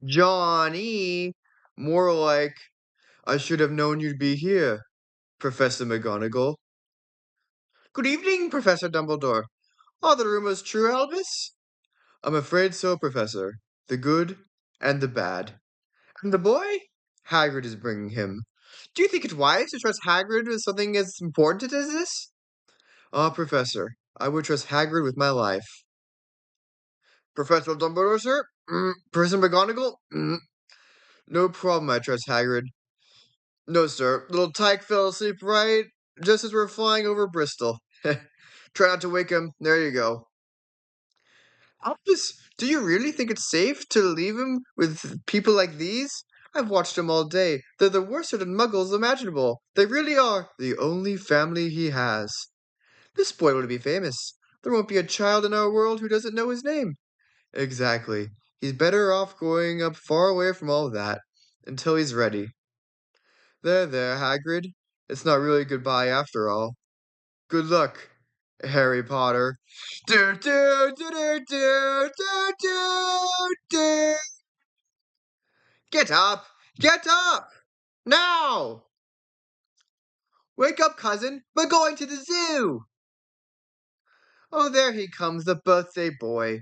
Johnny! More like, I should have known you'd be here, Professor McGonagall. Good evening, Professor Dumbledore. Are the rumors true, Albus? I'm afraid so, Professor. The good and the bad. And the boy? Hagrid is bringing him. Do you think it wise to trust Hagrid with something as important as this? Ah, Professor, I would trust Hagrid with my life. Professor Dumbledore, sir? Professor McGonagall? No problem, I trust Hagrid. No, sir. Little Tyke fell asleep right just as we're flying over Bristol. Try not to wake him. There you go. Albus, do you really think it's safe to leave him with people like these? I've watched them all day. They're the worst sort of muggles imaginable. They really are the only family he has. This boy will be famous. There won't be a child in our world who doesn't know his name. Exactly. He's better off growing up far away from all that until he's ready. There, Hagrid. It's not really goodbye after all. Good luck, Harry Potter. Do do do do do do do do. Get up! Get up! Now! Wake up, cousin! We're going to the zoo! Oh, there he comes, the birthday boy.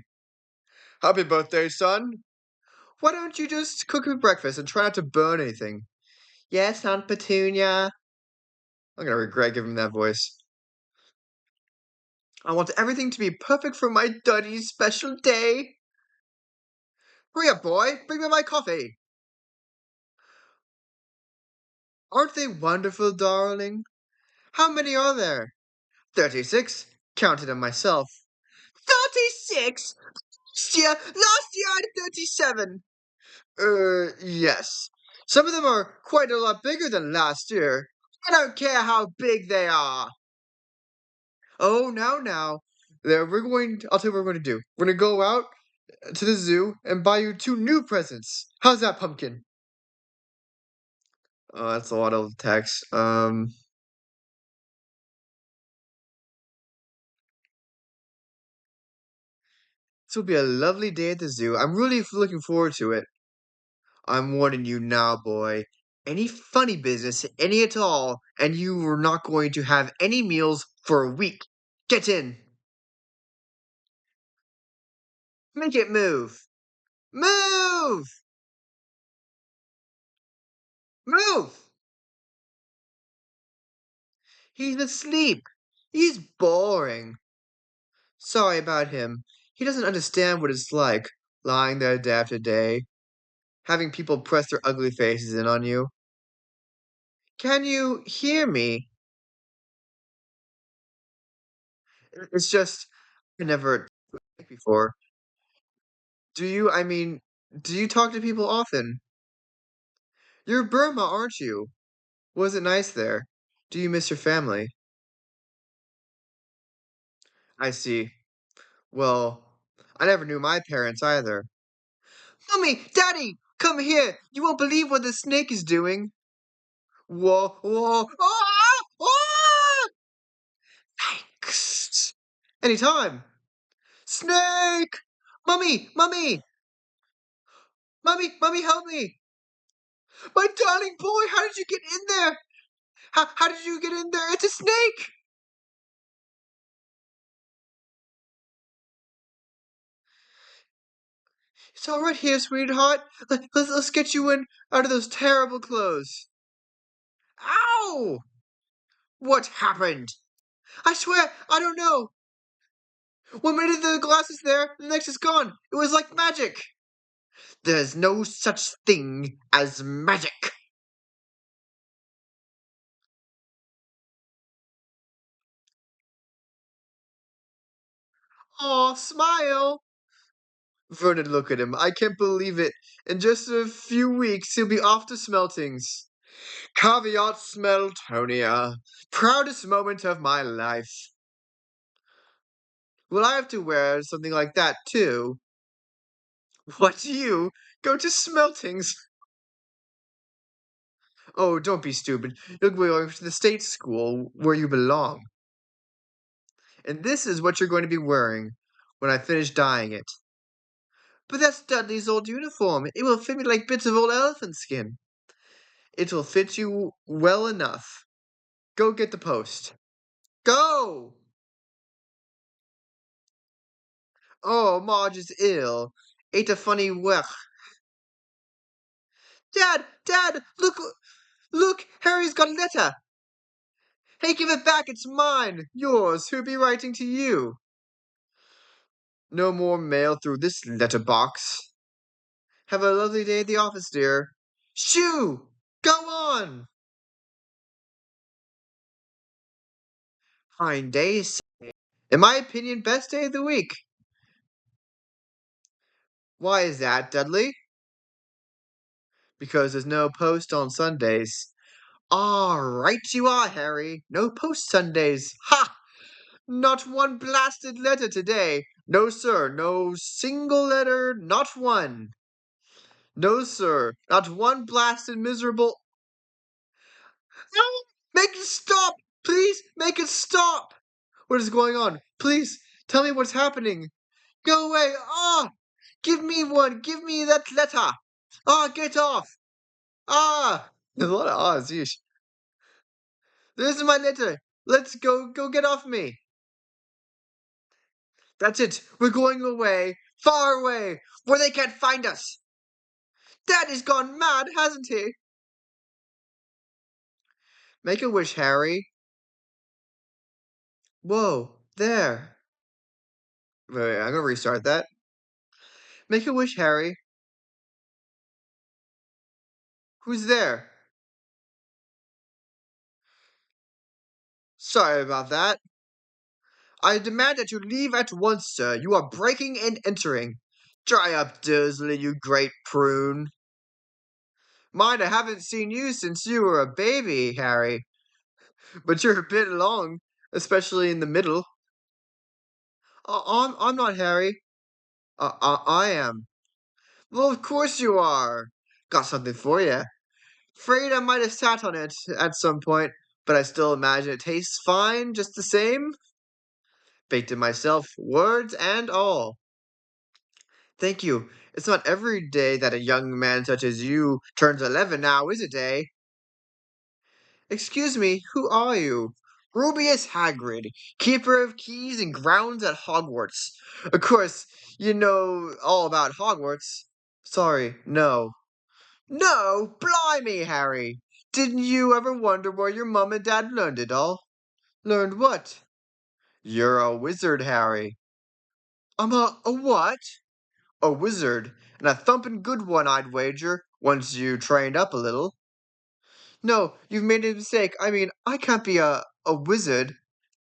Happy birthday, son! Why don't you just cook me breakfast and try not to burn anything? Yes, Aunt Petunia. I'm gonna regret giving him that voice. I want everything to be perfect for my Duddy's special day. Hurry up, boy! Bring me my coffee! Aren't they wonderful, darling? How many are there? 36. Counted them myself. 36? Last year I had 37. Yes. Some of them are quite a lot bigger than last year. I don't care how big they are. Oh, now. I'll tell you what we're going to do. We're going to go out to the zoo and buy you 2 new presents. How's that, pumpkin? Oh, that's a lot of text. This will be a lovely day at the zoo. I'm really looking forward to it. I'm warning you now, boy. Any funny business, any at all, and you are not going to have any meals for a week. Get in. Make it move. Move! Move! He's asleep. He's boring. Sorry about him. He doesn't understand what it's like, lying there day after day, having people press their ugly faces in on you. Can you hear me? It's just, I never before. Do you, I mean, do you talk to people often? You're Burma, aren't you? Was it nice there? Do you miss your family? I see. Well, I never knew my parents either. Mommy! Daddy! Come here! You won't believe what the snake is doing! Whoa! Ah! Ah! Thanks! Anytime! Snake! Mummy! Mummy, help me! My darling boy, how did you get in there? How did you get in there? It's a snake! It's all right here, sweetheart. Let's get you in out of those terrible clothes. Ow! What happened? I swear, I don't know. One minute the glass is there, the next is gone. It was like magic. There's no such thing as magic. Aw, smile. Vernon, look at him. I can't believe it. In just a few weeks, he'll be off to Smeltings. Caveat Smeltonia. Proudest moment of my life. Will I have to wear something like that, too? What, you? Go to Smeltings? Oh, don't be stupid. You'll be going to the state school where you belong. And this is what you're going to be wearing when I finish dyeing it. But that's Dudley's old uniform. It will fit me like bits of old elephant skin. It will fit you well enough. Go get the post. Go! Oh, Marge is ill. Ate a funny wech. Dad! Dad! Look! Look! Harry's got a letter! Hey, give it back! It's mine! Yours! Who'll be writing to you? No more mail through this letterbox. Have a lovely day at the office, dear. Shoo! Go on! Fine day, in my opinion, best day of the week. Why is that, Dudley? Because there's no post on Sundays. Ah, right you are, Harry. No post Sundays. Ha! Not one blasted letter today. No, sir, no single letter, not one. No, sir, not one blasted miserable. No! Make it stop! Please, make it stop! What is going on? Please, tell me what's happening. Go away! Ah! Give me one! Give me that letter! Ah, get off! Ah! There's a lot of ahs, yeesh. This is my letter. Let's go get off me. That's it. We're going away, far away, where they can't find us. Daddy's gone mad, hasn't he? Make a wish, Harry. Whoa, there. Wait, I'm gonna restart that. Make a wish, Harry. Who's there? Sorry about that. I demand that you leave at once, sir. You are breaking and entering. Dry up, Dursley, you great prune. Mind, I haven't seen you since you were a baby, Harry. But you're a bit long, especially in the middle. I'm not Harry. I am. Well, of course you are. Got something for you. Afraid I might have sat on it at some point, but I still imagine it tastes fine just the same. Baked it myself, words and all. Thank you. It's not every day that a young man such as you turns 11 now, is it, eh? Excuse me, who are you? Rubius Hagrid, keeper of keys and grounds at Hogwarts. Of course, you know all about Hogwarts. Sorry, no. No, blimey, Harry. Didn't you ever wonder where your mum and dad learned it all? Learned what? You're a wizard, Harry. I'm a what? A wizard, and a thumpin' good one, I'd wager, once you trained up a little. No, you've made a mistake. I mean, I can't be a wizard.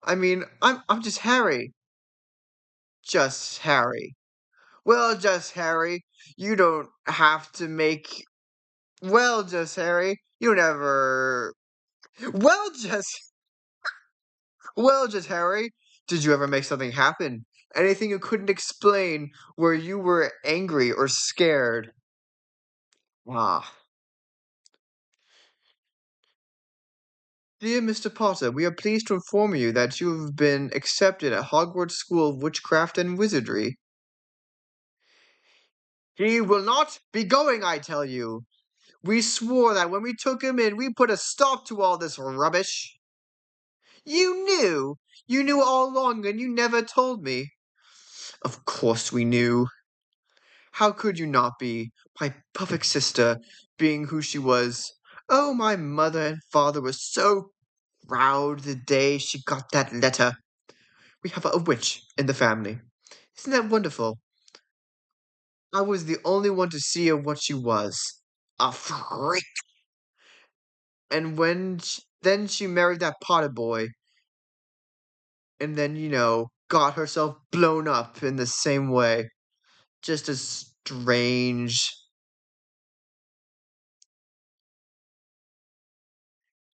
I mean, I'm just Harry. Just Harry. Well, just Harry. You don't have to make. Well, just Harry. You never. Well, just. Well, just Harry. Did you ever make something happen? Anything you couldn't explain where you were angry or scared? Ah. Dear Mr. Potter, we are pleased to inform you that you have been accepted at Hogwarts School of Witchcraft and Wizardry. He will not be going, I tell you. We swore that when we took him in, we put a stop to all this rubbish. You knew! You knew all along, and you never told me. Of course we knew. How could you not be? My perfect sister, being who she was. Oh, my mother and father were so proud the day she got that letter. We have a witch in the family. Isn't that wonderful? I was the only one to see her what she was. A freak. And then she married that Potter boy, and then, got herself blown up in the same way. Just as strange.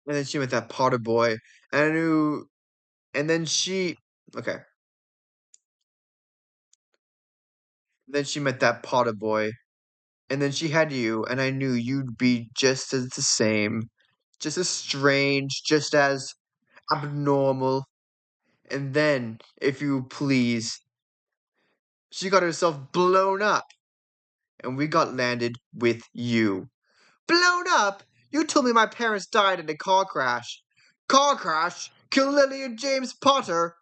And then she met that Potter boy, and and then okay. Then she met that Potter boy, and then she had you, and I knew you'd be just as the same, just as strange, just as abnormal. And then, if you please, she got herself blown up. and we got landed with you. Blown up? You told me my parents died in a car crash. Car crash? Kill Lily and James Potter?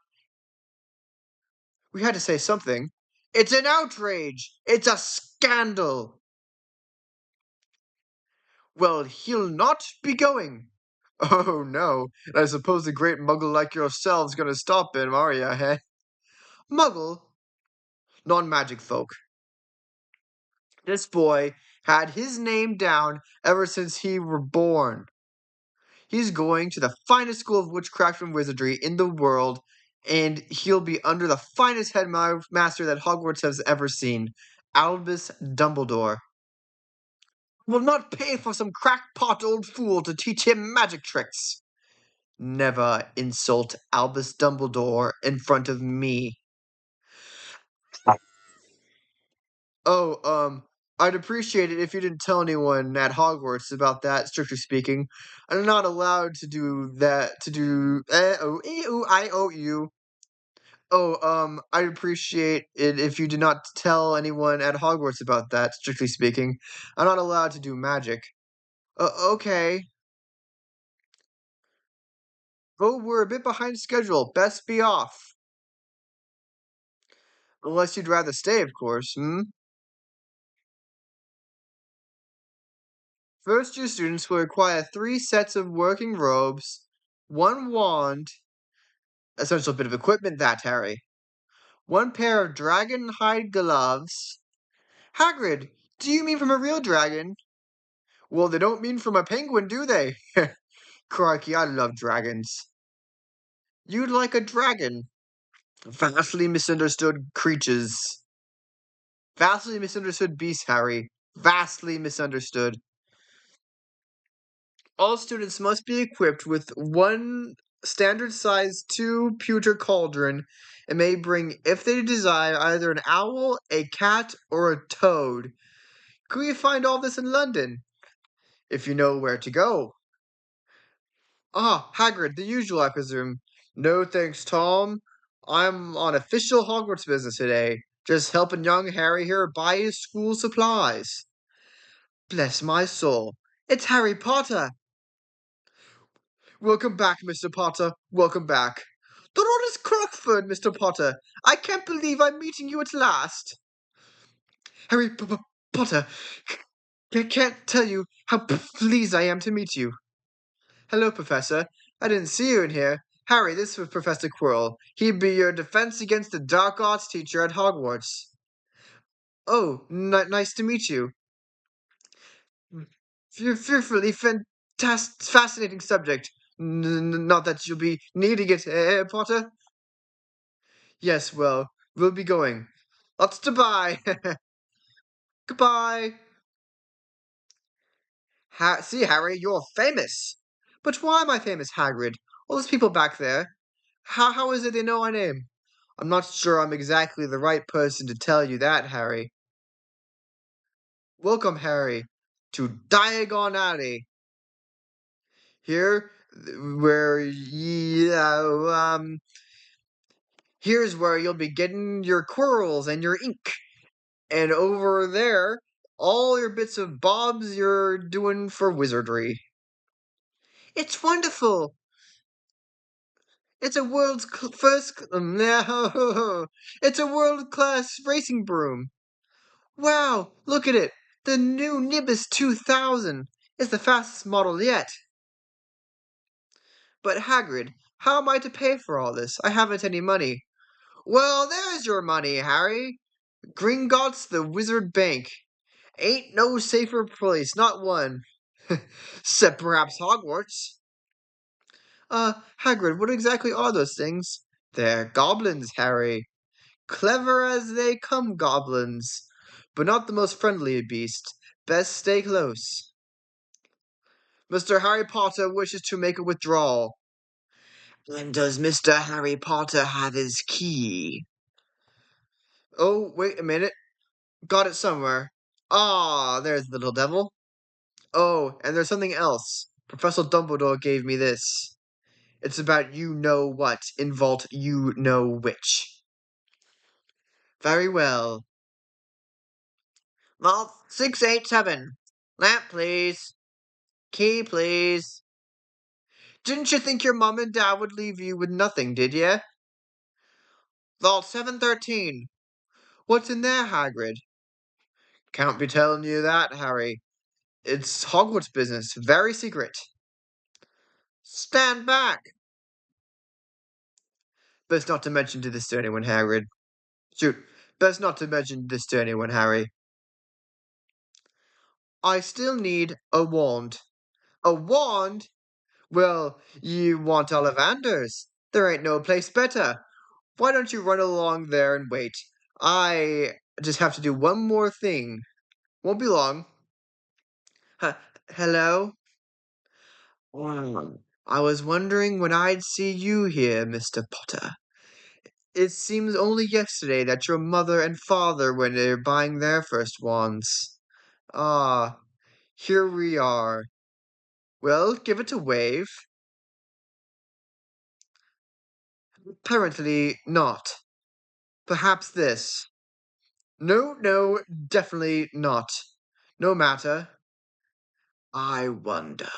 We had to say something. It's an outrage! It's a scandal! Well, he'll not be going. Oh no, I suppose a great muggle like yourselves gonna stop him, are ya, eh? Muggle? Non-magic folk. This boy had his name down ever since he were born. He's going to the finest school of witchcraft and wizardry in the world, and he'll be under the finest headmaster that Hogwarts has ever seen, Albus Dumbledore. Will not pay for some crackpot old fool to teach him magic tricks. Never insult Albus Dumbledore in front of me. Oh, I'd appreciate it if you didn't tell anyone at Hogwarts about that, strictly speaking. I'm not allowed to do that, to do, I owe you. Oh, I'd appreciate it if you did not tell anyone at Hogwarts about that, strictly speaking. I'm not allowed to do magic. Okay. Oh, we're a bit behind schedule. Best be off. Unless you'd rather stay, of course, hmm? First year students will require 3 sets of working robes, 1 wand, essential bit of equipment that, Harry, 1 pair of dragon hide gloves. Hagrid, do you mean from a real dragon? Well, they don't mean from a penguin, do they? Crikey, I love dragons. You'd like a dragon. Vastly misunderstood creatures. Vastly misunderstood beasts, Harry. Vastly misunderstood. All students must be equipped with 1 standard-size 2 pewter cauldron and may bring, if they desire, either an owl, a cat, or a toad. Can we find all this in London? If you know where to go. Ah, Hagrid, the usual, I presume. No thanks, Tom. I'm on official Hogwarts business today. Just helping young Harry here buy his school supplies. Bless my soul. It's Harry Potter! Welcome back, Mr. Potter. Welcome back. Dolores Crockford, Mr. Potter. I can't believe I'm meeting you at last. Harry Potter, I can't tell you how pleased I am to meet you. Hello, Professor. I didn't see you in here. Harry, this was Professor Quirrell. He'd be your defense against the dark arts teacher at Hogwarts. Oh, nice to meet you. Fearfully fascinating subject. Not that you'll be needing it, Potter? Yes, well, we'll be going. Lots to buy. Goodbye. See, Harry, you're famous. But why am I famous, Hagrid? All those people back there. How is it they know my name? I'm not sure I'm exactly the right person to tell you that, Harry. Welcome, Harry, to Diagon Alley. Here, where here's where you'll be getting your quirls and your ink. And over there, all your bits of bobs you're doing for wizardry. It's wonderful. It's a first. No, it's a world class racing broom. Wow, look at it. The new Nimbus 2000 is the fastest model yet. But Hagrid, how am I to pay for all this? I haven't any money. Well, there's your money, Harry. Gringotts the Wizard Bank. Ain't no safer place, not one. Except perhaps Hogwarts. Hagrid, what exactly are those things? They're goblins, Harry. Clever as they come, goblins. But not the most friendly beast. Best stay close. Mr. Harry Potter wishes to make a withdrawal. And does Mr. Harry Potter have his key? Oh, wait a minute. Got it somewhere. Ah, there's the little devil. Oh, and there's something else. Professor Dumbledore gave me this. It's about you know what in Vault you know which. Very well. Vault 687. Lamp, please. Key, please. Didn't you think your mom and dad would leave you with nothing, did you? Vault 713. What's in there, Hagrid? Can't be telling you that, Harry. It's Hogwarts business, very secret. Stand back! Best not to mention this to anyone, Hagrid. Shoot, best not to mention this to anyone, Harry. I still need a wand. A wand? Well, you want Ollivander's. There ain't no place better. Why don't you run along there and wait? I just have to do one more thing. Won't be long. H- Hello? I was wondering when I'd see you here, Mr. Potter. It seems only yesterday that your mother and father were there buying their first wands. Ah, here we are. Well, give it a wave. Apparently not. Perhaps this. No, no, definitely not. No matter. I wonder.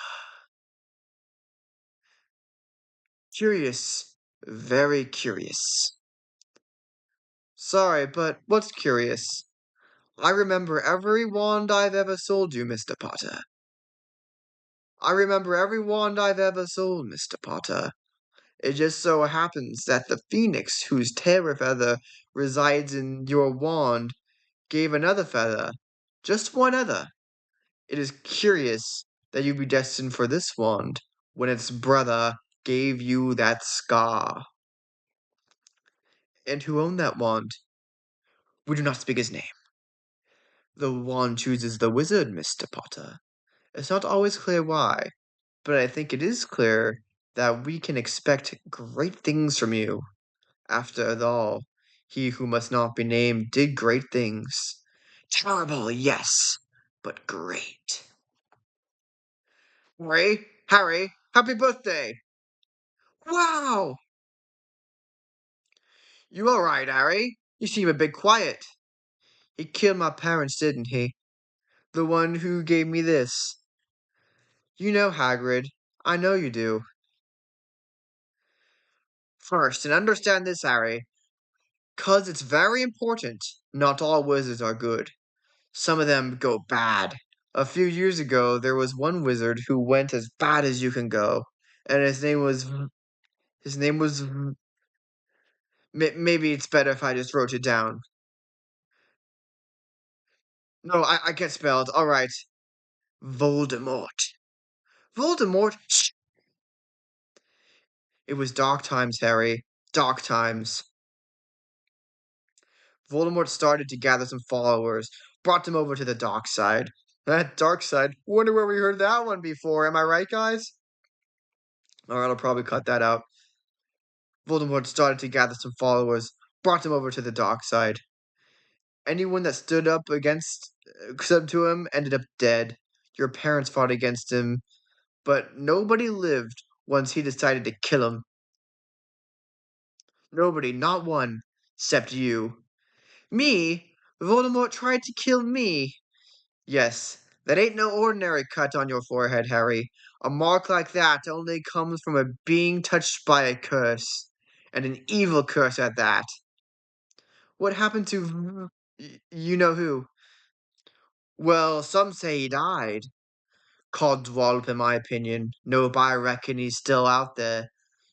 Curious. Very curious. Sorry, but what's curious? I remember every wand I've ever sold you, Mr. Potter. I remember every wand I've ever sold, Mr. Potter. It just so happens that the phoenix whose terror feather resides in your wand gave another feather. Just one other. It is curious that you be destined for this wand when its brother gave you that scar. And who owned that wand? We do not speak his name. The wand chooses the wizard, Mr. Potter. It's not always clear why, but I think it is clear that we can expect great things from you. After all, he who must not be named did great things. Terrible, yes, but great. Harry, happy birthday! Wow! You all right, Harry? You seem a bit quiet. He killed my parents, didn't he? The one who gave me this. You know, Hagrid. I know you do. First, and understand this, Harry, 'cause it's very important. Not all wizards are good. Some of them go bad. A few years ago, there was one wizard who went as bad as you can go, and his name was. Maybe it's better if I just wrote it down. No, I can't spell it. All right, Voldemort. Voldemort. Shh. It was dark times, Harry. Dark times. Voldemort started to gather some followers, brought them over to the dark side. That dark side. Wonder where we heard that one before. Am I right, guys? All right, I'll probably cut that out. Voldemort started to gather some followers, brought them over to the dark side. Anyone that stood up to him ended up dead. Your parents fought against him, but nobody lived once he decided to kill him. Nobody, not one, except you. Me? Voldemort tried to kill me. Yes, that ain't no ordinary cut on your forehead, Harry. A mark like that only comes from a being touched by a curse, and an evil curse at that. What happened to you know who? Well, some say he died. Codswallop, in my opinion. No, but I reckon he's still out there,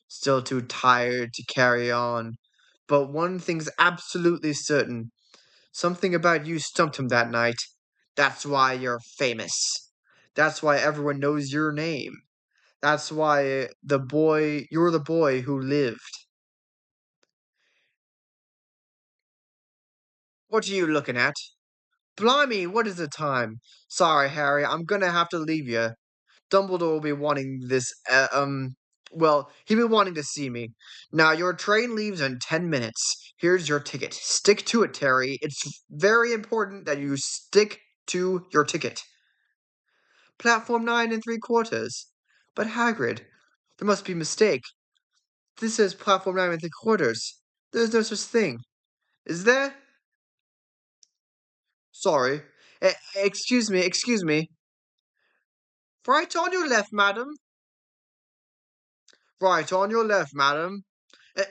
still too tired to carry on. But one thing's absolutely certain. Something about you stumped him that night. That's why you're famous. That's why everyone knows your name. That's why you're the boy who lived. What are you looking at? Blimey, what is the time? Sorry, Harry, I'm gonna have to leave you. Dumbledore will be wanting this, well, he'll be wanting to see me. Now, your train leaves in 10 minutes. Here's your ticket. Stick to it, Terry. It's very important that you stick to your ticket. Platform 9 3/4. But Hagrid, there must be a mistake. This says platform 9 3/4. There's no such thing. Is there? Sorry. Excuse me. Right on your left, madam. Right on your left, madam.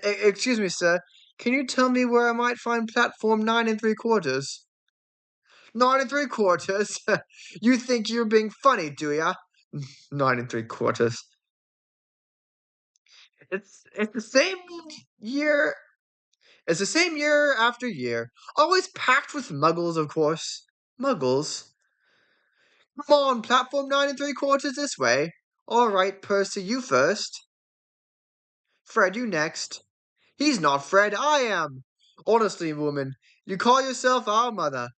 Excuse me, sir. Can you tell me where I might find platform 9 3/4? 9 3/4? You think you're being funny, do ya? 9 3/4. It's the same year. It's the same year after year. Always packed with muggles, of course. Muggles? Come on, platform 9 3/4 this way. All right, Percy, you first. Fred, you next. He's not Fred, I am. Honestly, woman, you call yourself our mother.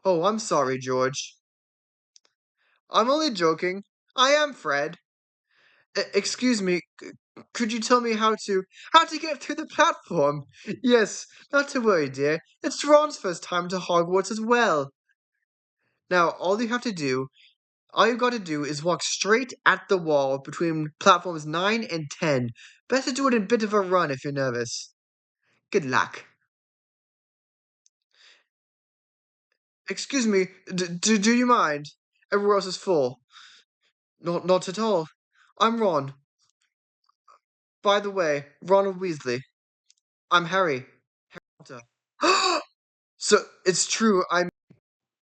Oh, I'm sorry, George. I'm only joking. I am Fred. Excuse me, could you tell me how to get through the platform? Yes, not to worry, dear. It's Ron's first time to Hogwarts as well. Now, all you got to do is walk straight at the wall between platforms 9 and 10. Best to do it in a bit of a run if you're nervous. Good luck. Excuse me, do you mind? Everywhere else is full. Not at all. I'm Ron. By the way, Ronald Weasley. I'm Harry Potter. So it's true.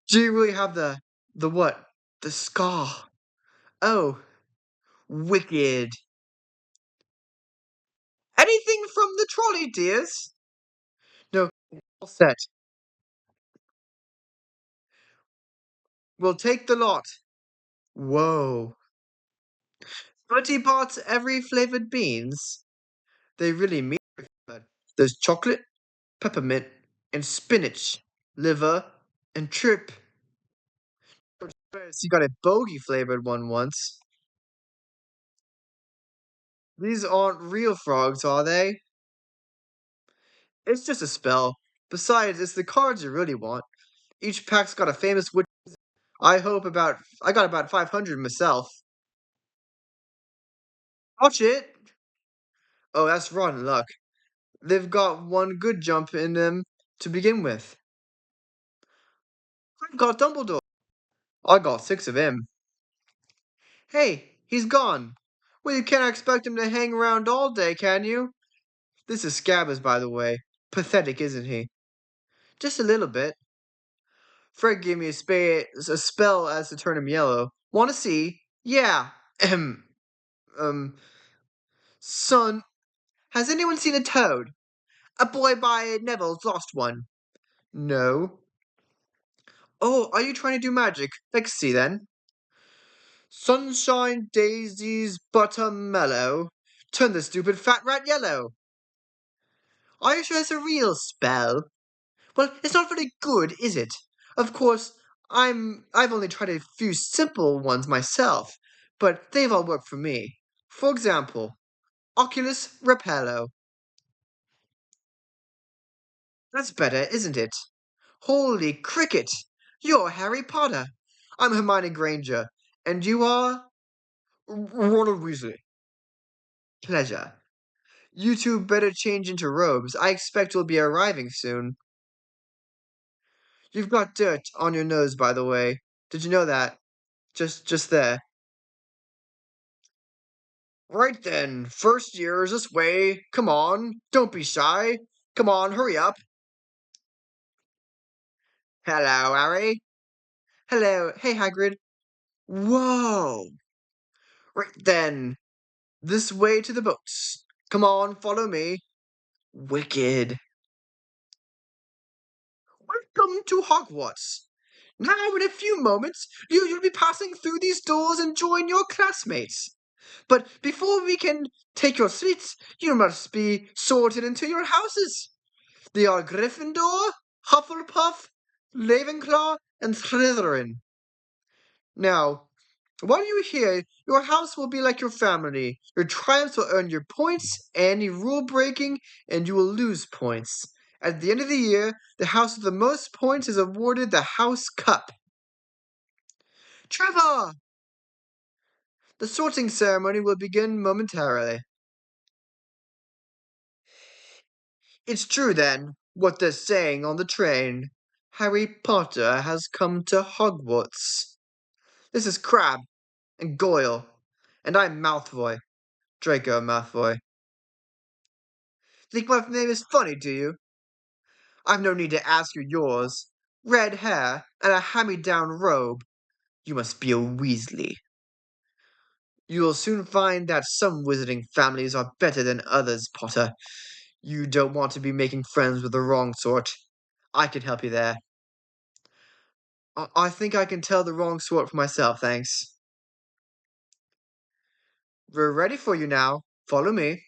Do you really have the what? The scar? Oh, wicked. Anything from the trolley, dears? No, all set. We'll take the lot. Whoa. 20 pots every flavored beans? They really mean it. There's chocolate, peppermint, and spinach, liver, and trip. You got a bogey flavored one once. These aren't real frogs, are they? It's just a spell. Besides, it's the cards you really want. Each pack's got a famous witch. I got about 500 myself. Watch it! Oh, that's rotten luck. They've got one good jump in them to begin with. I got Dumbledore. I got 6 of him. Hey, he's gone. Well, you can't expect him to hang around all day, can you? This is Scabbers, by the way. Pathetic, isn't he? Just a little bit. Fred gave me a spell as to turn him yellow. Want to see? Yeah. Ahem. Um, son, has anyone seen a toad? A boy by Neville's lost one. No. Oh, are you trying to do magic? Let's see then. Sunshine, daisies, buttermellow. Turn the stupid fat rat yellow. Are you sure it's a real spell? Well, it's not very good, is it? Of course, I've only tried a few simple ones myself, but they've all worked for me. For example, Oculus Repello. That's better, isn't it? Holy cricket! You're Harry Potter. I'm Hermione Granger, and you are Ronald Weasley. Pleasure. You two better change into robes. I expect you'll be arriving soon. You've got dirt on your nose, by the way. Did you know that? Just there. Right then, first year is this way. Come on, don't be shy. Come on, hurry up. Hello, Harry. Hello, hey Hagrid. Whoa! Right then, this way to the boats. Come on, follow me. Wicked. Welcome to Hogwarts. Now, in a few moments, you'll be passing through these doors and join your classmates. But before we can take your seats, you must be sorted into your houses. They are Gryffindor, Hufflepuff, Ravenclaw, and Slytherin. Now, while you're here, your house will be like your family. Your triumphs will earn your points, any rule breaking, and you will lose points. At the end of the year, the house with the most points is awarded the House Cup. Trevor! The sorting ceremony will begin momentarily. It's true then, what they're saying on the train. Harry Potter has come to Hogwarts. This is Crab and Goyle, and I'm Malfoy, Draco Malfoy. Think my name is funny, do you? I've no need to ask you yours. Red hair and a hand-me-down robe. You must be a Weasley. You will soon find that some wizarding families are better than others, Potter. You don't want to be making friends with the wrong sort. I can help you there. I think I can tell the wrong sort for myself, thanks. We're ready for you now. Follow me.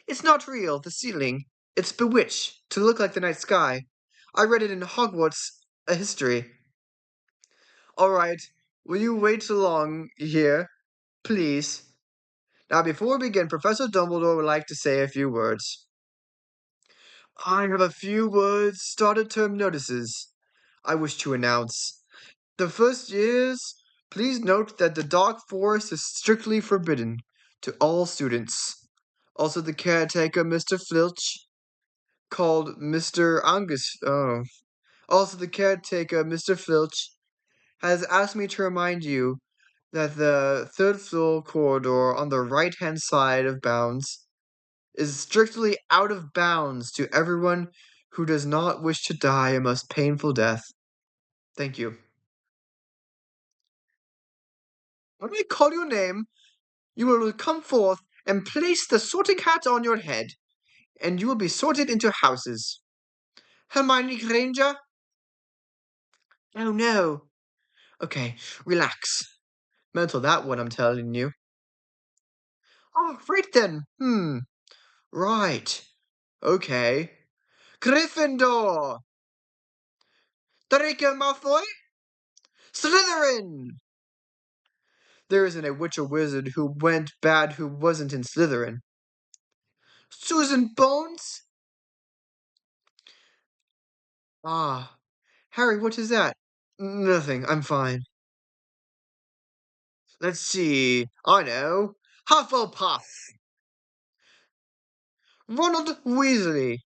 It's not real, the ceiling. It's bewitched to look like the night sky. I read it in Hogwarts, a history. All right, will you wait so long here, please? Now, before we begin, Professor Dumbledore would like to say a few words. I have a few words, starter term notices, I wish to announce. The first is, please note that the Dark Forest is strictly forbidden to all students. Also, the caretaker, Mr. Filch, called Mr. Angus. Oh. Also, the caretaker, Mr. Filch, has asked me to remind you that the third floor corridor on the right hand side of bounds is strictly out of bounds to everyone who does not wish to die a most painful death. Thank you. When I call your name, you will come forth and place the sorting hat on your head, and you will be sorted into houses. Hermione Granger? Oh no. Okay, relax. Mental that one, I'm telling you. Oh, right then. Right. Okay. Gryffindor! Draco Malfoy? Slytherin! There isn't a witch or wizard who went bad who wasn't in Slytherin. Susan Bones? Ah, Harry, what is that? Nothing, I'm fine. Let's see. I know. Hufflepuff! Ronald Weasley!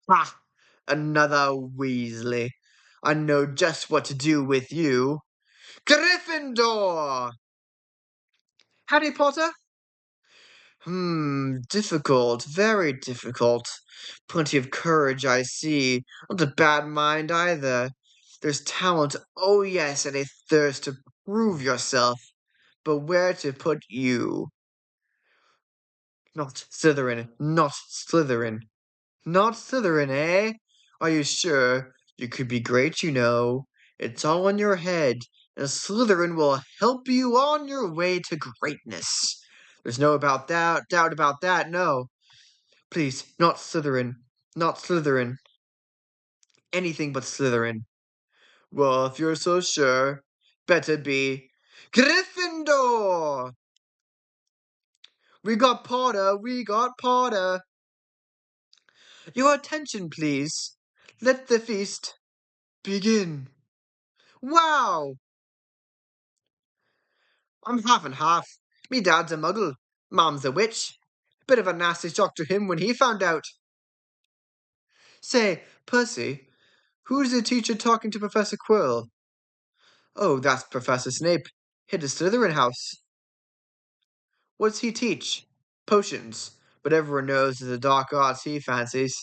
Ha! Another Weasley. I know just what to do with you. Gryffindor! Harry Potter? Difficult, very difficult. Plenty of courage, I see. Not a bad mind either. There's talent, oh yes, and a thirst to prove yourself. But where to put you? Not Slytherin, not Slytherin. Not Slytherin, eh? Are you sure? You could be great, you know. It's all in your head, and Slytherin will help you on your way to greatness. There's no doubt about that, no. Please, not Slytherin. Not Slytherin. Anything but Slytherin. Well, if you're so sure, better be Gryffindor! We got Potter, we got Potter. Your attention, please. Let the feast begin. Wow! I'm half and half. Me dad's a muggle. Mom's a witch. Bit of a nasty shock to him when he found out. Say, Percy, who's the teacher talking to Professor Quirrell? Oh, that's Professor Snape. Hit a Slytherin house. What's he teach? Potions. But everyone knows it's the dark arts he fancies.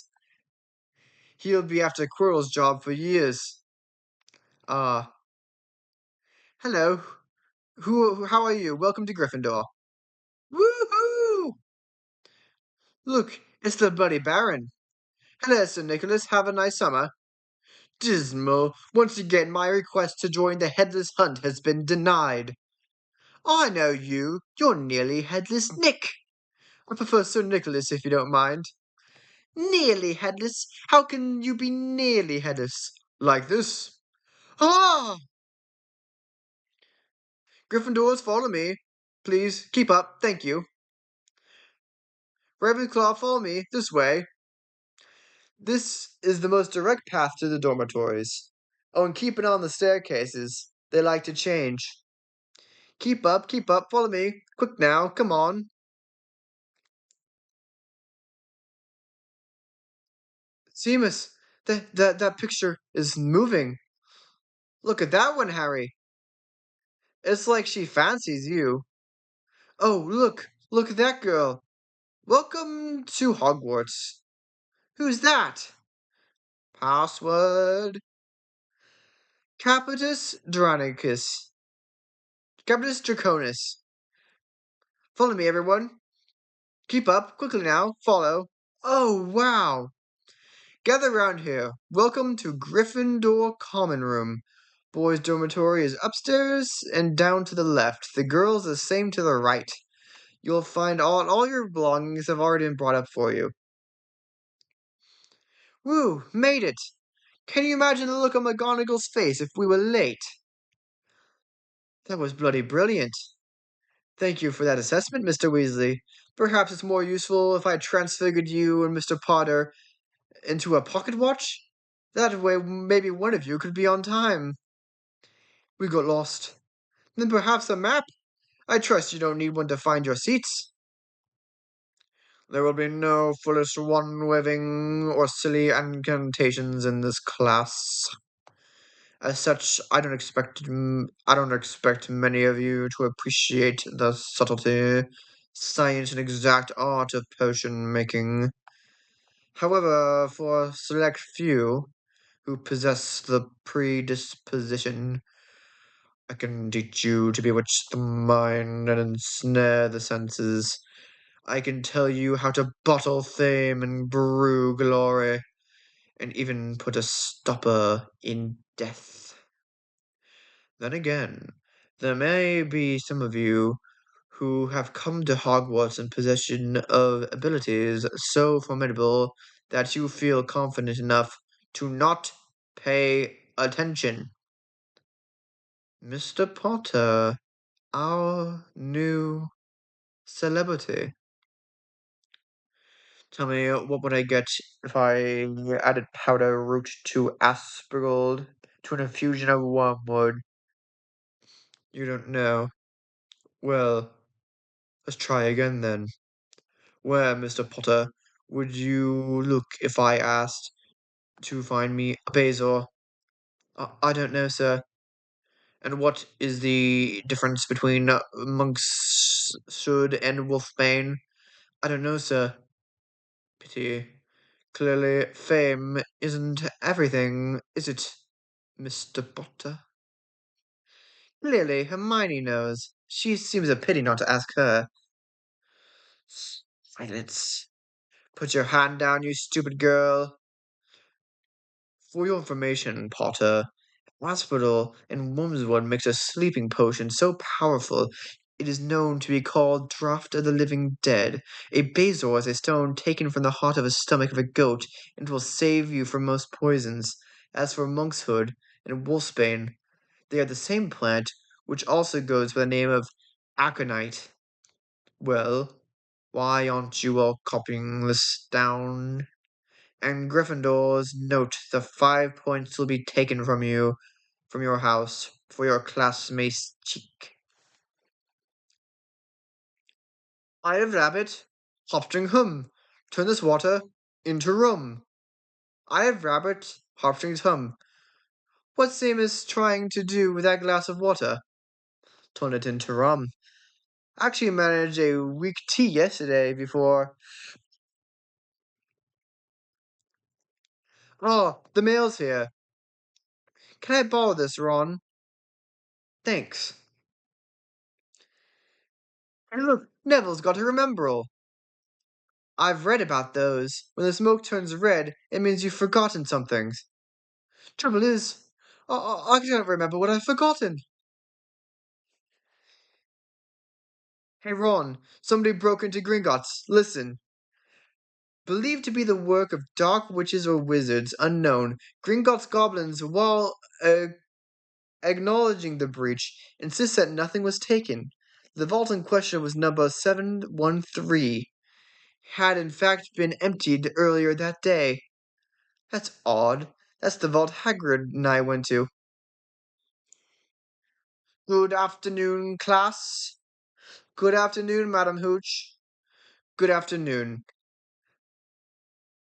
He'll be after Quirrell's job for years. Ah. Hello. How are you? Welcome to Gryffindor. Woohoo! Look, it's the Bloody Baron. Hello, Sir Nicholas. Have a nice summer. Dismal. Once again, my request to join the Headless Hunt has been denied. I know you. You're nearly Headless Nick. I prefer Sir Nicholas if you don't mind. Nearly headless? How can you be nearly headless? Like this. Ah! Gryffindors, follow me. Please, keep up. Thank you. Ravenclaw, follow me. This way. This is the most direct path to the dormitories. Oh, and keep it on the staircases. They like to change. Keep up, follow me. Quick now, come on. Seamus, That picture is moving. Look at that one, Harry. It's like she fancies you. Oh, look at that girl. Welcome to Hogwarts. Who's that? Password. Capitus Draconis. Capitus Draconis. Follow me, everyone. Keep up, quickly now, follow. Oh, wow. Gather round here. Welcome to Gryffindor Common Room. Boys' dormitory is upstairs and down to the left. The girls the same to the right. You'll find all your belongings have already been brought up for you. Woo, made it! Can you imagine the look on McGonagall's face if we were late? That was bloody brilliant. Thank you for that assessment, Mr. Weasley. Perhaps it's more useful if I transfigured you and Mr. Potter into a pocket watch? That way, maybe one of you could be on time. We got lost. Then perhaps a map? I trust you don't need one to find your seats. There will be no foolish wand-waving or silly incantations in this class. As such, I don't expect many of you to appreciate the subtlety, science, and exact art of potion making. However, for a select few who possess the predisposition, I can teach you to bewitch the mind and ensnare the senses. I can tell you how to bottle fame and brew glory, and even put a stopper in death. Then again, there may be some of you who have come to Hogwarts in possession of abilities so formidable that you feel confident enough to not pay attention. Mr. Potter, our new celebrity. Tell me, what would I get if I added powder root to aspergilled to an infusion of wormwood? You don't know. Well, let's try again then. Where, Mr. Potter, would you look if I asked to find me a Bazor? I don't know, sir. And what is the difference between Monk's Should and Wolfbane? I don't know, sir. Pity. Clearly, fame isn't everything, is it, Mr. Potter? Clearly, Hermione knows. She seems a pity not to ask her. Silence. Put your hand down, you stupid girl. For your information, Potter, Hospital in Wormswood makes a sleeping potion so powerful it is known to be called Draught of the Living Dead. A Bazor is a stone taken from the heart of a stomach of a goat, and will save you from most poisons. As for Monkshood and Wolfsbane, they are the same plant, which also goes by the name of aconite. Well, why aren't you all copying this down? And Gryffindors, note the 5 points will be taken from you from your house for your classmate's cheek. I have rabbit, hopstring hum. Turn this water into rum. I have rabbit, hopstrings hum. What same is trying to do with that glass of water? Turn it into rum. Actually managed a weak tea yesterday before. Oh, the mail's here. Can I borrow this, Ron? Thanks. And look, Neville's got a rememberall. I've read about those. When the smoke turns red, it means you've forgotten some things. Trouble is, I can't remember what I've forgotten. Hey Ron, somebody broke into Gringotts. Listen. Believed to be the work of dark witches or wizards unknown, Gringotts goblins, while acknowledging the breach, insist that nothing was taken. The vault in question was number 713. Had in fact been emptied earlier that day. That's odd. That's the vault Hagrid and I went to. Good afternoon, class. Good afternoon, Madam Hooch. Good afternoon.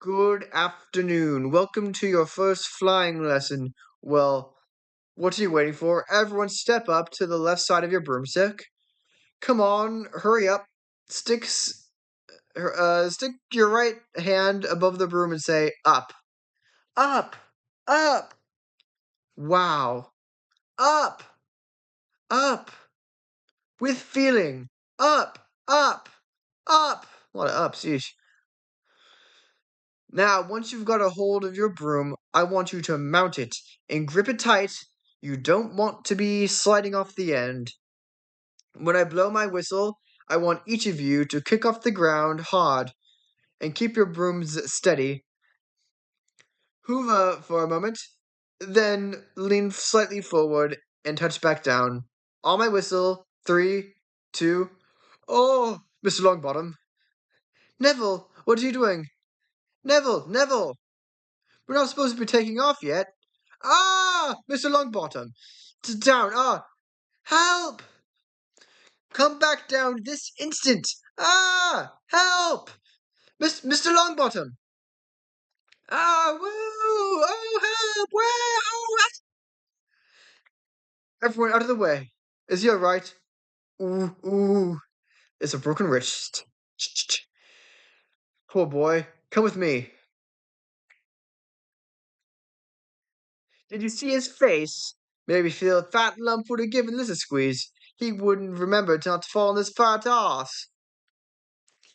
Good afternoon. Welcome to your first flying lesson. Well, what are you waiting for? Everyone step up to the left side of your broomstick. Come on, hurry up. Stick your right hand above the broom and say up. Up. Up. Wow. Up. Up. With feeling. Up. Up. Up. A lot of ups, yeesh. Now, once you've got a hold of your broom, I want you to mount it and grip it tight. You don't want to be sliding off the end. When I blow my whistle, I want each of you to kick off the ground hard and keep your brooms steady. Hoover for a moment, then lean slightly forward and touch back down. On my whistle, 3, 2. Oh, Mr. Longbottom. Neville, what are you doing? Neville! We're not supposed to be taking off yet. Ah, Mr. Longbottom. Down. Ah, help! Come back down this instant. Ah, help! Mr. Longbottom. Ah, woo! Oh, help! Woo! Oh, everyone out of the way. Is he alright? Ooh. It's a broken wrist. Poor boy. Come with me. Did you see his face? Maybe feel a fat lump would have given this a squeeze. He wouldn't remember not to fall on his fat ass.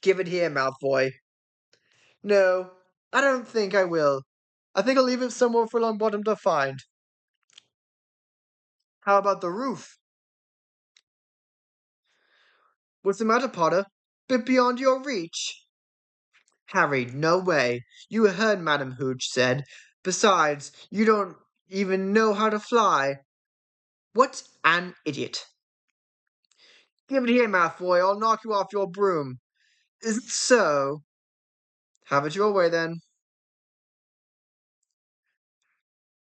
Give it here, Malfoy. No, I don't think I will. I think I'll leave it somewhere for Longbottom to find. How about the roof? What's the matter, Potter? Bit beyond your reach. Harry, no way. You heard Madam Hooch said. Besides, you don't even know how to fly. What an idiot. Give it here, Malfoy. I'll knock you off your broom. Is it so? Have it your way, then.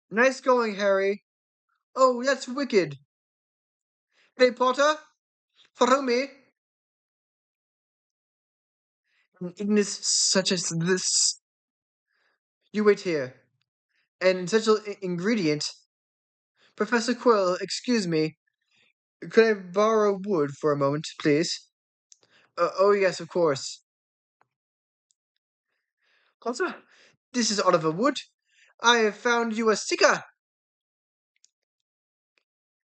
Nice going, Harry. Oh, that's wicked. Hey, Potter, follow me. An Ignis such as this. You wait here. An essential ingredient. Professor Quill, excuse me. Could I borrow wood for a moment, please? Oh, yes, of course. Potter, this is Oliver Wood. I have found you a seeker.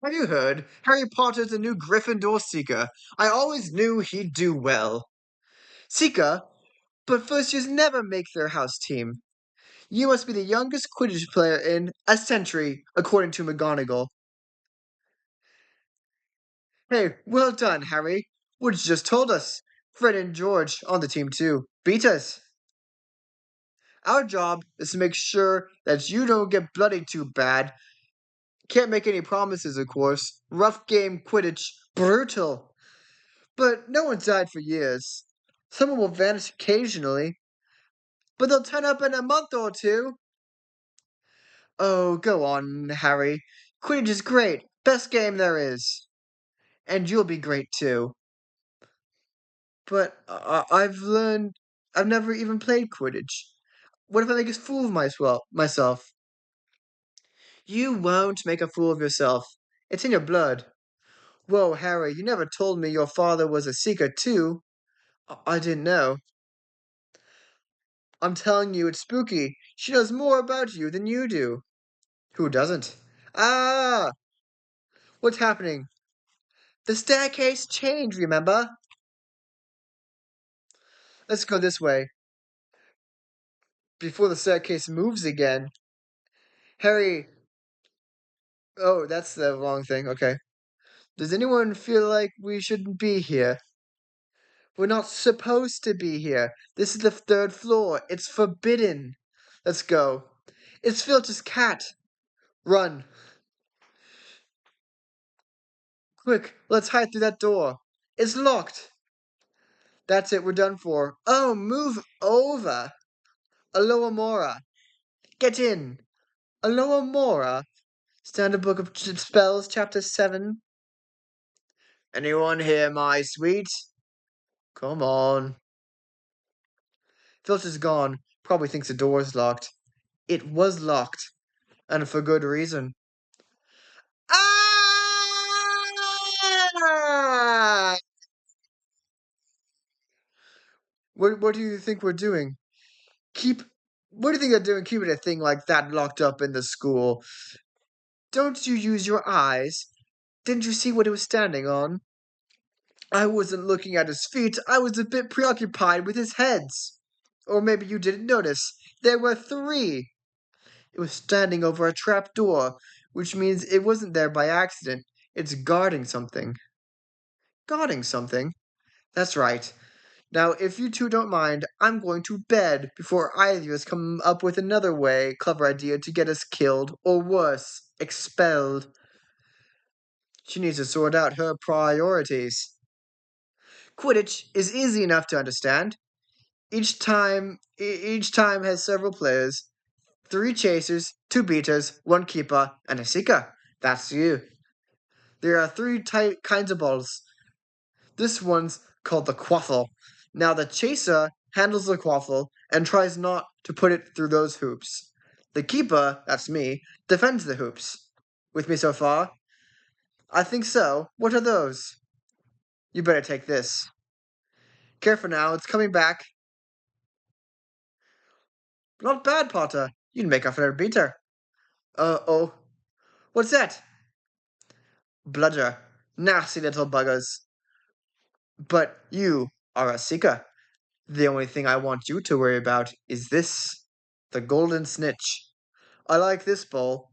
Have you heard? Harry Potter's the new Gryffindor seeker. I always knew he'd do well. Seeker, but first years never make their house team. You must be the youngest Quidditch player in a century, according to McGonagall. Hey, well done, Harry. Wood just told us. Fred and George on the team too. Beat us. Our job is to make sure that you don't get bloodied too bad. Can't make any promises, of course. Rough game Quidditch. Brutal. But no one's died for years. Someone will vanish occasionally, but they'll turn up in a month or two. Oh, go on, Harry. Quidditch is great. Best game there is. And you'll be great too. But I've never even played Quidditch. What if I make a fool of myself? You won't make a fool of yourself. It's in your blood. Whoa, Harry, you never told me your father was a seeker too. I didn't know. I'm telling you, it's spooky. She knows more about you than you do. Who doesn't? Ah! What's happening? The staircase changed, remember? Let's go this way. Before the staircase moves again. Harry. Oh, that's the wrong thing. Okay. Does anyone feel like we shouldn't be here? We're not supposed to be here. This is the third floor. It's forbidden. Let's go. It's Filch's cat. Run. Quick, let's hide through that door. It's locked. That's it, we're done for. Oh, move over. Aloha Mora. Get in. Aloha Mora. Standard Book of Spells, Chapter 7. Anyone here, my sweet? Come on. Filch is gone. Probably thinks the door's locked. It was locked, and for good reason. Ah! What do you think we're doing? Keep. What do you think they're doing keeping a thing like that locked up in the school? Don't you use your eyes? Didn't you see what it was standing on? I wasn't looking at his feet, I was a bit preoccupied with his heads. Or maybe you didn't notice. There were three. It was standing over a trap door, which means it wasn't there by accident. It's guarding something. Guarding something? That's right. Now, if you two don't mind, I'm going to bed before either of us come up with another clever idea to get us killed, or worse, expelled. She needs to sort out her priorities. Quidditch is easy enough to understand. Each time has several players, three chasers, two beaters, one keeper, and a seeker. That's you. There are three kinds of balls. This one's called the quaffle. Now the chaser handles the quaffle and tries not to put it through those hoops. The keeper, that's me, defends the hoops. With me so far? I think so. What are those? You better take this. Careful now, it's coming back. Not bad, Potter. You'd make a fair beater. Oh. What's that? Bludger. Nasty little buggers. But you are a seeker. The only thing I want you to worry about is this. The golden snitch. I like this bowl.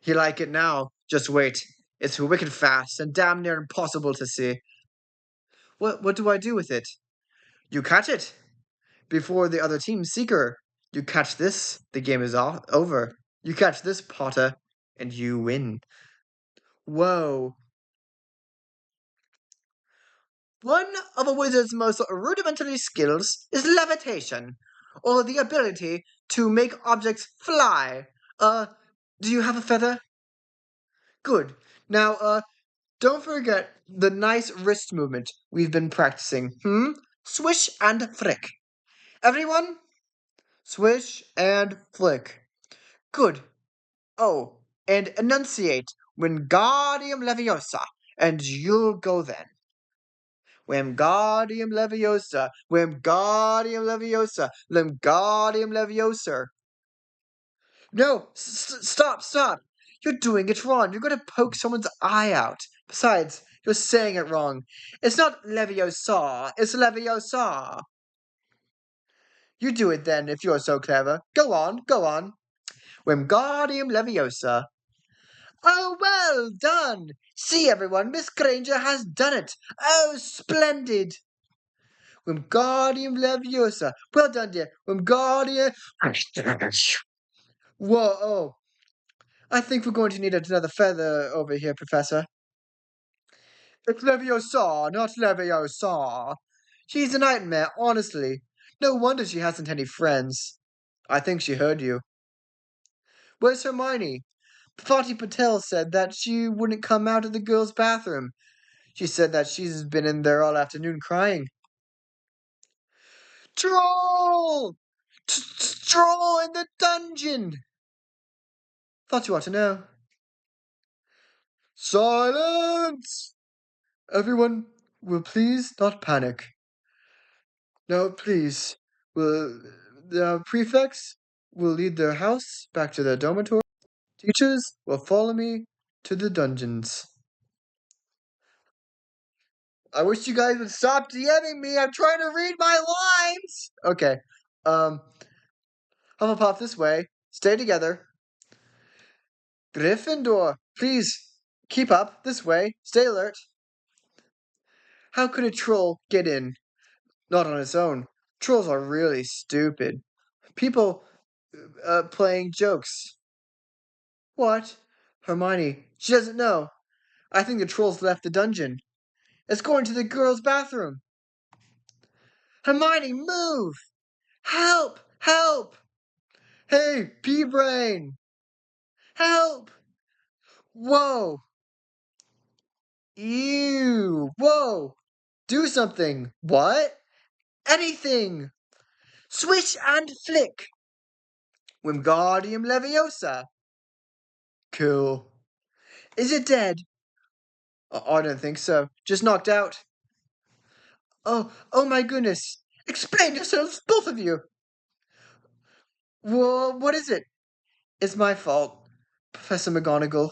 You like it now. Just wait. It's wicked fast and damn near impossible to see. What do I do with it? You catch it. Before the other team's seeker. You catch this, the game is over. You catch this, Potter, and you win. Whoa. One of a wizard's most rudimentary skills is levitation, or the ability to make objects fly. Do you have a feather? Good. Now, don't forget the nice wrist movement we've been practicing. Swish and flick. Everyone? Swish and flick. Good. Oh, and enunciate Wingardium Leviosa, and you'll go then. Wingardium Leviosa, Wingardium Leviosa, Wingardium Leviosa. No, stop. You're doing it wrong. You're going to poke someone's eye out. Besides, you're saying it wrong. It's not Leviosa, it's Leviosa. You do it then, if you're so clever. Go on. Wingardium Leviosa. Oh, well done! See, everyone, Miss Granger has done it! Oh, splendid! Wingardium Leviosa. Well done, dear. Wingardium. Whoa, oh. I think we're going to need another feather over here, Professor. It's Leviosa, not Leviosa. She's a nightmare, honestly. No wonder she hasn't any friends. I think she heard you. Where's Hermione? Fati Patel said that she wouldn't come out of the girls' bathroom. She said that she's been in there all afternoon crying. Troll! Troll in the dungeon! Thought you ought to know. Silence! Everyone will please not panic. Now, please, the prefects will lead their house back to their dormitory. Teachers will follow me to the dungeons. I wish you guys would stop DMing me. I'm trying to read my lines. Okay. Hufflepuff this way. Stay together. Gryffindor, please keep up this way. Stay alert. How could a troll get in? Not on its own. Trolls are really stupid. People playing jokes. What? Hermione, she doesn't know. I think the trolls left the dungeon. It's going to the girls' bathroom. Hermione, move! Help! Help! Hey, pea-brain! Help! Whoa! Ew! Whoa! Do something! What? Anything! Swish and flick. Wingardium Leviosa. Cool. Is it dead? I don't think so. Just knocked out. Oh my goodness. Explain yourselves, both of you. What is it? It's my fault, Professor McGonagall.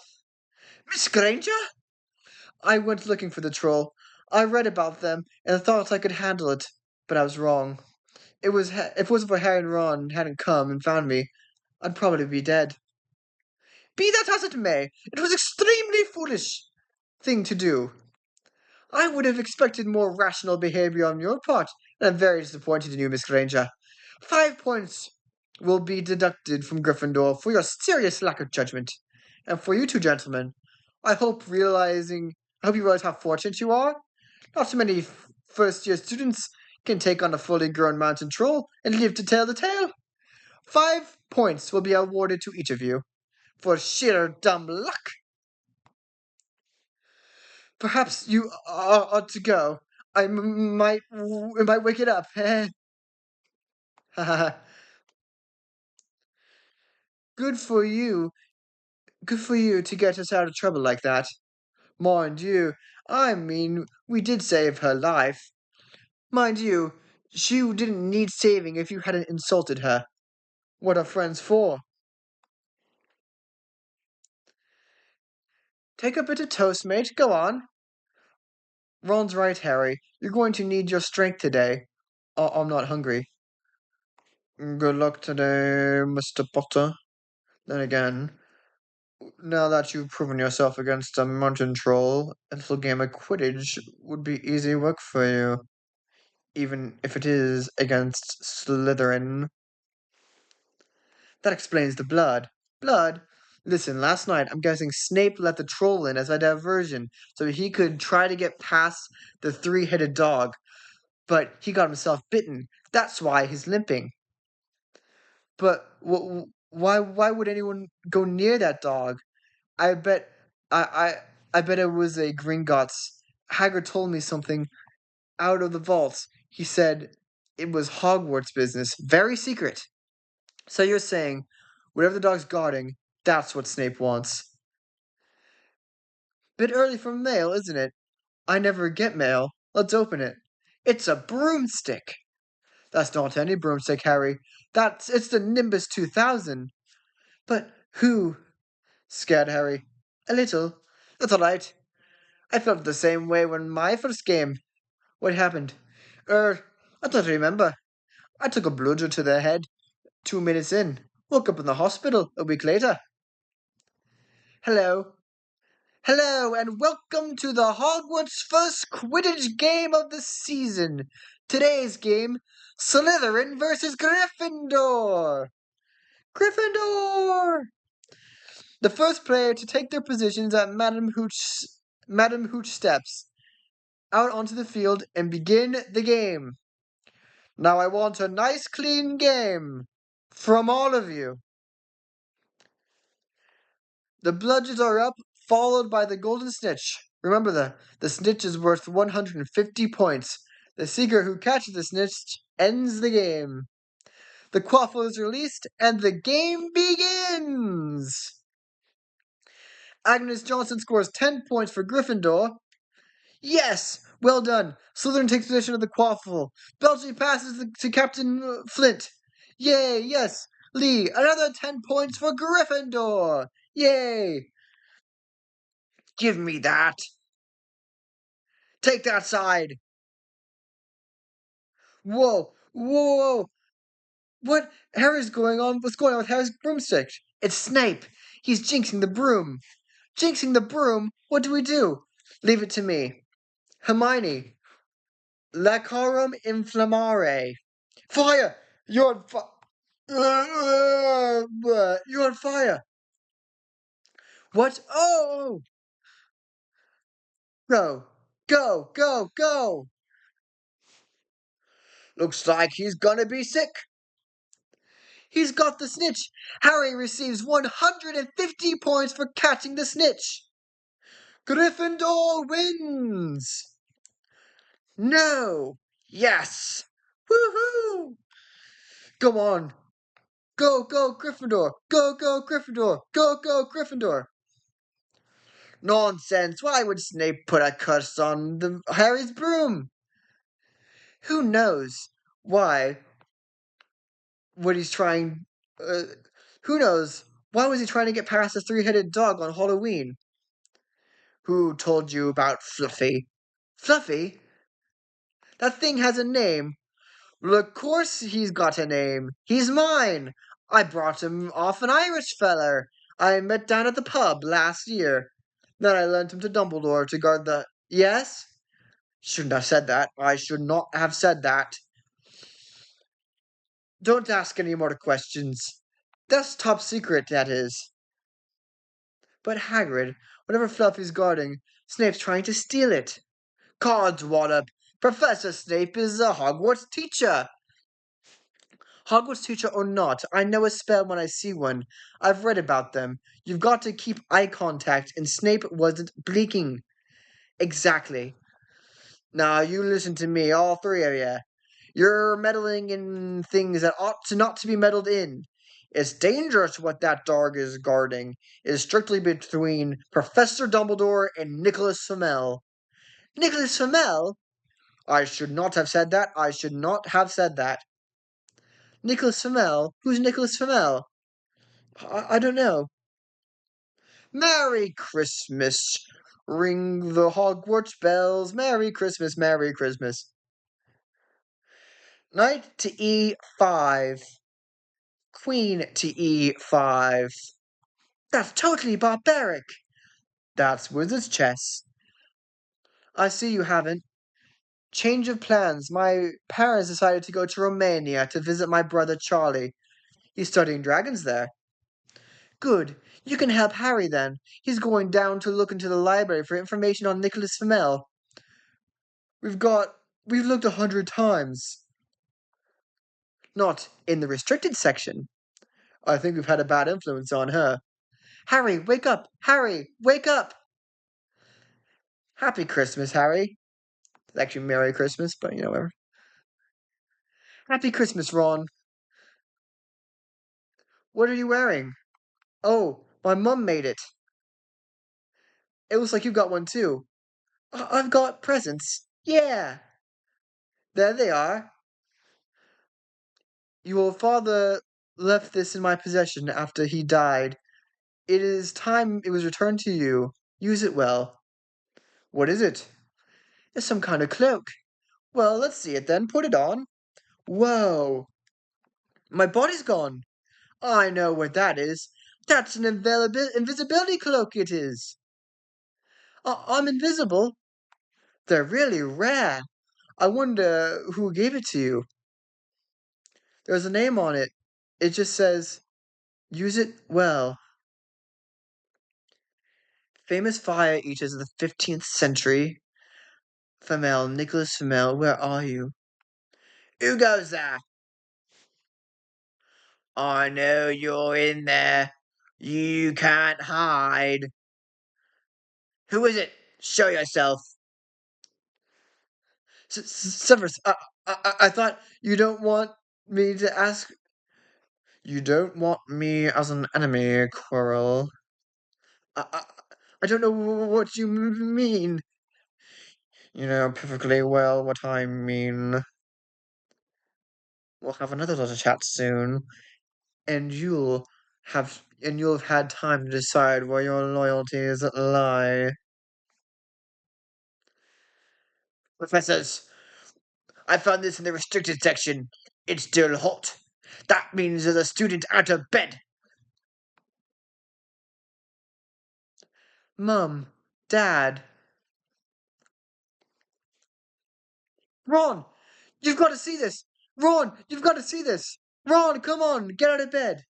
Miss Granger? I went looking for the troll. I read about them and thought I could handle it, but I was wrong. If it wasn't for Harry and Ron hadn't come and found me, I'd probably be dead. Be that as it may, it was extremely foolish thing to do. I would have expected more rational behavior on your part, and I'm very disappointed in you, Miss Granger. 5 points will be deducted from Gryffindor for your serious lack of judgment. And for you two gentlemen, I hope you realize how fortunate you are. Not so many first-year students can take on a fully grown mountain troll and live to tell the tale. 5 points will be awarded to each of you for sheer dumb luck. Perhaps you ought to go. I might wake it up. Good for you. Good for you to get us out of trouble like that. Mind you, I mean, we did save her life. Mind you, she didn't need saving if you hadn't insulted her. What are friends for? Take a bit of toast, mate. Go on. Ron's right, Harry. You're going to need your strength today. I'm not hungry. Good luck today, Mr. Potter. Then again, now that you've proven yourself against a mountain troll, a little game of Quidditch would be easy work for you, even if it is against Slytherin. That explains the blood. Blood? Listen, last night I'm guessing Snape let the troll in as a diversion so he could try to get past the three-headed dog, but he got himself bitten. That's why he's limping. But why would anyone go near that dog? I bet I I bet it was a Gringotts. Hagrid told me something out of the vaults. He said it was Hogwarts business, very secret. So you're saying whatever the dog's guarding, that's what Snape wants. Bit early for mail, isn't it? I never get mail. Let's open it. It's a broomstick. That's not any broomstick, Harry. It's the Nimbus 2000. But who? Scared Harry. A little. That's all right. I felt the same way when my first game. What happened? I don't remember. I took a bludger to the head 2 minutes in. Woke up in the hospital a week later. Hello. Hello, and welcome to the Hogwarts first Quidditch game of the season. Today's game, Slytherin versus Gryffindor. Gryffindor! The first player to take their positions at Madam Hooch steps out onto the field and begin the game. Now I want a nice clean game from all of you. The bludgers are up, followed by the golden snitch. Remember the snitch is worth 150 points. The seeker who catches the snitch ends the game. The quaffle is released, and the game begins! Agnes Johnson scores 10 points for Gryffindor. Yes! Well done. Slytherin takes possession of the quaffle. Belcher passes to Captain Flint. Yay, yes. Lee, another 10 points for Gryffindor. Yay. Give me that. Take that side. Whoa. What Harry's going on? What's going on with Harry's broomstick? It's Snape. He's jinxing the broom. Jinxing the broom? What do we do? Leave it to me. Hermione. Lacorum inflammare. Fire! You're on fire. You're on fire. What? Oh! Go. Looks like he's gonna be sick. He's got the snitch. Harry receives 150 points for catching the snitch. Gryffindor wins. No. Yes. Woohoo! Go on! Go, Gryffindor! Go, Gryffindor! Go, Gryffindor! Nonsense! Why would Snape put a curse on Harry's broom? Who knows why? What he's trying. Uh, who knows? Why was he trying to get past the three-headed dog on Halloween? Who told you about Fluffy? Fluffy? That thing has a name. Well, of course he's got a name. He's mine. I brought him off an Irish feller I met down at the pub last year. Then I lent him to Dumbledore to guard the. Yes? Shouldn't have said that. I should not have said that. Don't ask any more questions. That's top secret, that is. But Hagrid, whatever Fluffy's guarding, Snape's trying to steal it. Codswallop! Professor Snape is a Hogwarts teacher! Hogwarts teacher or not, I know a spell when I see one. I've read about them. You've got to keep eye contact, and Snape wasn't blinking. Exactly. Now, you listen to me, all three of you. You're meddling in things that ought to not to be meddled in. It's dangerous what that dog is guarding. It is strictly between Professor Dumbledore and Nicholas Flamel. Nicholas Flamel? I should not have said that. I should not have said that. Nicholas Flamel? Who's Nicholas Flamel? I don't know. Merry Christmas! Ring the Hogwarts bells. Merry Christmas, Merry Christmas. Knight to e5. Queen to e5. That's totally barbaric. That's wizard's chess. I see you haven't. Change of plans. My parents decided to go to Romania to visit my brother Charlie. He's studying dragons there. Good. You can help Harry then. He's going down to look into the library for information on Nicholas Flamel. We've looked 100 times. Not in the restricted section. I think we've had a bad influence on her. Harry, wake up! Harry, wake up! Happy Christmas, Harry. It's actually Merry Christmas, but whatever. Happy Christmas, Ron. What are you wearing? Oh, my mum made it. It looks like you've got one too. I've got presents. Yeah. There they are. Your father left this in my possession after he died. It is time it was returned to you. Use it well. What is it? It's some kind of cloak. Well, let's see it then. Put it on. Whoa. My body's gone. I know what that is. That's an invisibility cloak, it is. I'm invisible. They're really rare. I wonder who gave it to you. There's a name on it. It just says, use it well. Famous fire eaters of the 15th century. Flamel, Nicholas Flamel, where are you? Who goes there? I know you're in there. You can't hide. Who is it? Show yourself. Severus, I thought you don't want me to ask. You don't want me as an enemy, Quirrell. I, I, I don't know what you mean. You know perfectly well what I mean. We'll have another little chat soon, and you'll have had time to decide where your loyalties lie. Professors, I found this in the restricted section. It's still hot. That means there's a student out of bed. Mum, Dad. Ron, you've got to see this. Ron, you've got to see this. Ron, come on, get out of bed.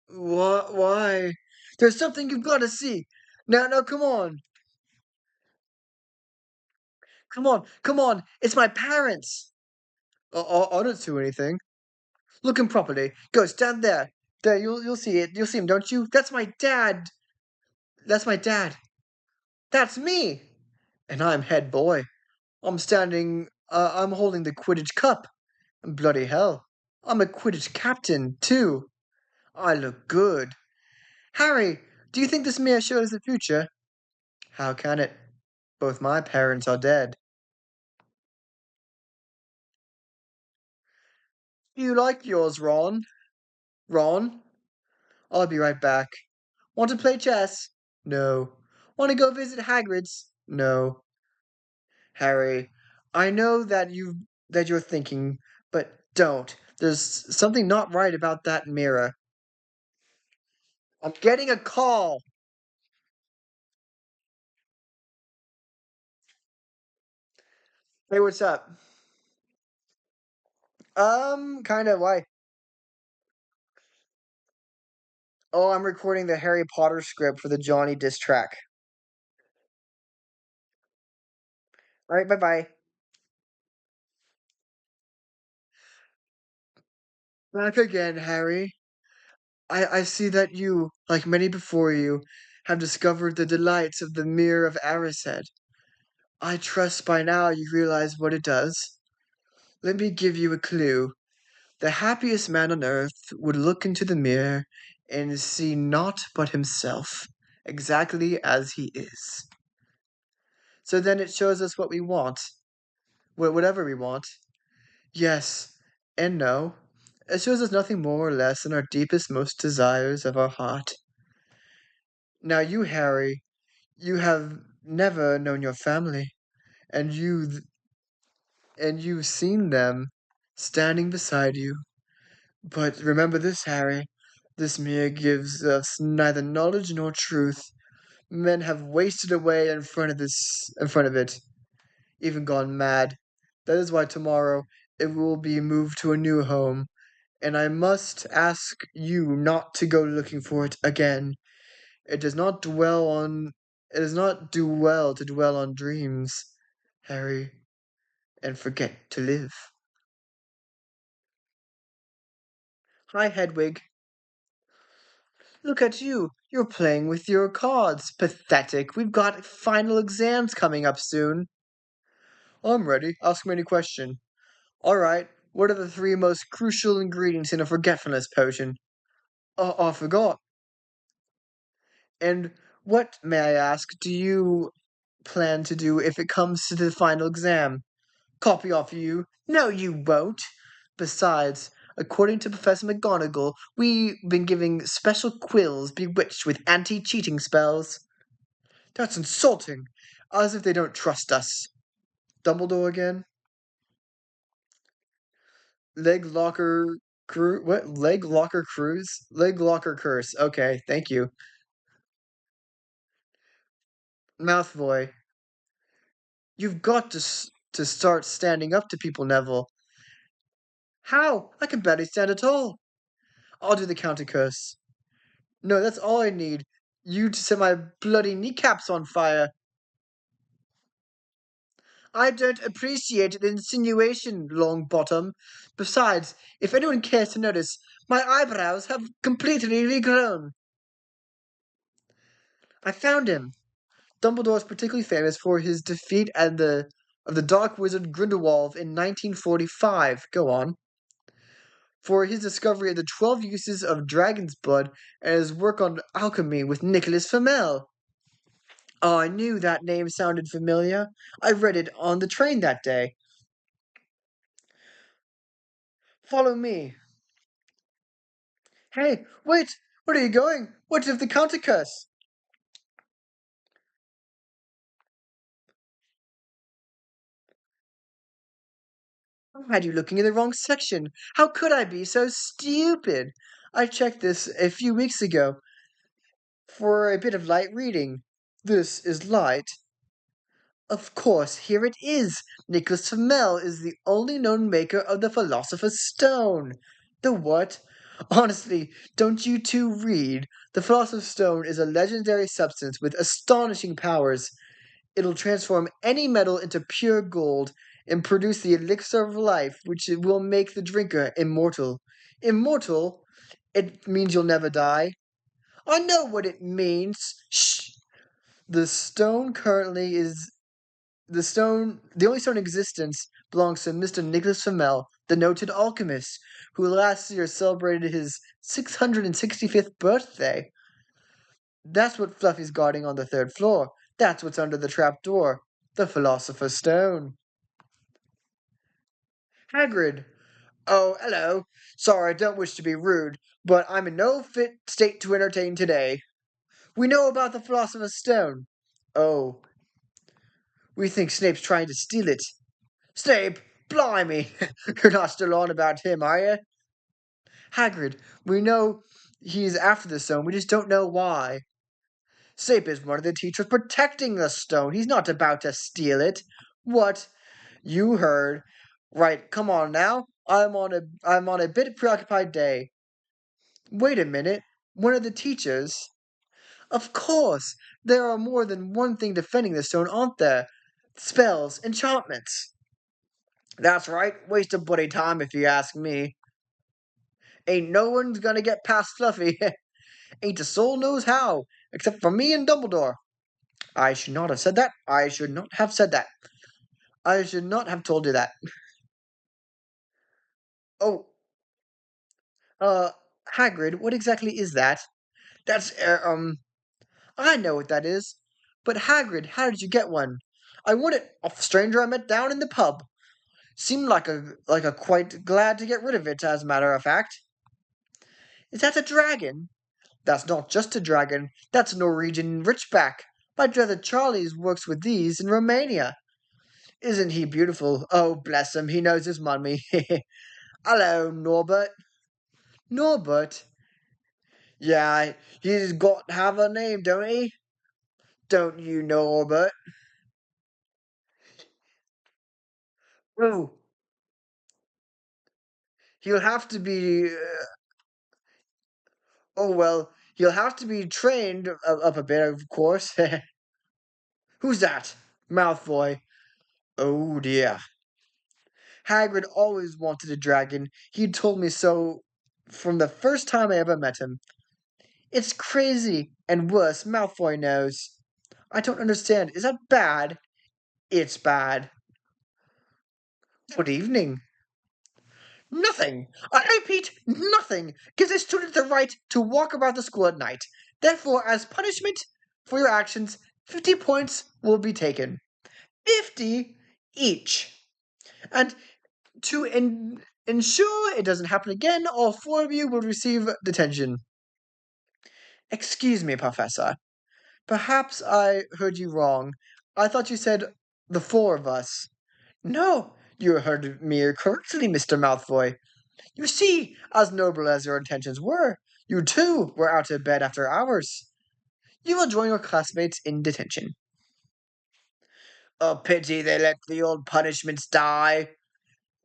What? Why? There's something you've got to see. Now, come on. Come on. It's my parents. I don't see anything. Look him properly. Go, stand there. There, you'll see it. You'll see him, don't you? That's my dad. That's my dad. That's me. And I'm head boy. I'm standing. I'm holding the Quidditch cup. Bloody hell. I'm a Quidditch captain, too. I look good. Harry, do you think this mirror shows the future? How can it? Both my parents are dead. Do you like yours, Ron? Ron? I'll be right back. Want to play chess? No. Want to go visit Hagrid's? No. Harry, I know that you're thinking, but don't. There's something not right about that mirror. I'm getting a call. Hey, what's up? Kinda, why? Oh, I'm recording the Harry Potter script for the Johnny diss track. Alright, bye-bye. Back again, Harry. I see that you, like many before you, have discovered the delights of the Mirror of Erised. I trust by now you realize what it does. Let me give you a clue. The happiest man on earth would look into the mirror and see naught but himself, exactly as he is. So then it shows us what we want, whatever we want. Yes and no. It shows us nothing more or less than our deepest, most desires of our heart. Now you, Harry, you have never known your family, and you've seen them standing beside you. But remember this, Harry, this mirror gives us neither knowledge nor truth. Men have wasted away in front of it, even gone mad. That is why tomorrow it will be moved to a new home, and I must ask you not to go looking for it again. It does not dwell on it does not do well to dwell on dreams, Harry, and forget to live. Hi, Hedwig. Look at you. You're playing with your cards. Pathetic. We've got final exams coming up soon. I'm ready. Ask me any question. All right. What are the three most crucial ingredients in a forgetfulness potion? I forgot. And what, may I ask, do you plan to do if it comes to the final exam? Copy off you? No, you won't. Besides, according to Professor McGonagall, we've been giving special quills bewitched with anti-cheating spells. That's insulting. As if they don't trust us. Dumbledore again? Leg locker what? Leg locker cruise? Leg locker curse. Okay, thank you. Mouthboy, you've got to start standing up to people, Neville. How? I can barely stand at all. I'll do the counter curse. No, that's all I need. You to set my bloody kneecaps on fire. I don't appreciate the insinuation, Longbottom. Besides, if anyone cares to notice, my eyebrows have completely regrown. I found him. Dumbledore is particularly famous for his defeat of the Dark Wizard Grindelwald in 1945. Go on. For his discovery of the 12 uses of dragon's blood and his work on alchemy with Nicholas Flamel. Oh, I knew that name sounded familiar. I read it on the train that day. Follow me. Hey, wait! Where are you going? What of the counter curse? I had you looking in the wrong section. How could I be so stupid? I checked this a few weeks ago for a bit of light reading. This is light. Of course, here it is. Nicholas Flamel is the only known maker of the Philosopher's Stone. The what? Honestly, don't you two read? The Philosopher's Stone is a legendary substance with astonishing powers. It'll transform any metal into pure gold and produce the elixir of life, which it will make the drinker immortal. Immortal? It means you'll never die. I know what it means. Shh. The stone currently is the only stone in existence belongs to Mr. Nicholas Flamel, the noted alchemist, who last year celebrated his 665th birthday. That's what Fluffy's guarding on the third floor. That's what's under the trap door. The Philosopher's Stone. Hagrid. Oh, hello. Sorry, I don't wish to be rude, but I'm in no fit state to entertain today. We know about the Philosopher's Stone. Oh, we think Snape's trying to steal it. Snape, blimey! You're not still on about him, are you? Hagrid, we know he's after the stone, we just don't know why. Snape is one of the teachers protecting the stone. He's not about to steal it. What? You heard. Right, come on now. I'm on a bit preoccupied day. Wait a minute. One of the teachers? Of course. There are more than one thing defending the stone, aren't there? Spells, enchantments. That's right. Waste of bloody time if you ask me. Ain't no one's gonna get past Fluffy. Ain't a soul knows how, except for me and Dumbledore. I should not have said that. I should not have said that. I should not have told you that. Oh, uh, Hagrid, what exactly is that? That's, I know what that is. But Hagrid, how did you get one? I won it off a stranger I met down in the pub. Seemed like a quite glad to get rid of it, as a matter of fact. Is that a dragon? That's not just a dragon. That's a Norwegian Richback. My brother Charlie's works with these in Romania. Isn't he beautiful? Oh, bless him, he knows his mummy. Hello, Norbert. Norbert? Yeah, he's got to have a name, don't he? Don't you, Norbert? Oh, he'll have to be. Oh well, he'll have to be trained up a bit, of course. Who's that? Malfoy. Oh dear. Hagrid always wanted a dragon. He told me so from the first time I ever met him. It's crazy, and worse, Malfoy knows. I don't understand. Is that bad? It's bad. Good evening. Nothing, I repeat, nothing gives a student the right to walk about the school at night. Therefore, as punishment for your actions, 50 points will be taken. 50 each. And to ensure it doesn't happen again, all four of you will receive detention. Excuse me, Professor. Perhaps I heard you wrong. I thought you said the four of us. No, you heard me correctly, Mr. Malfoy. You see, as noble as your intentions were, you too were out of bed after hours. You will join your classmates in detention. A pity they let the old punishments die.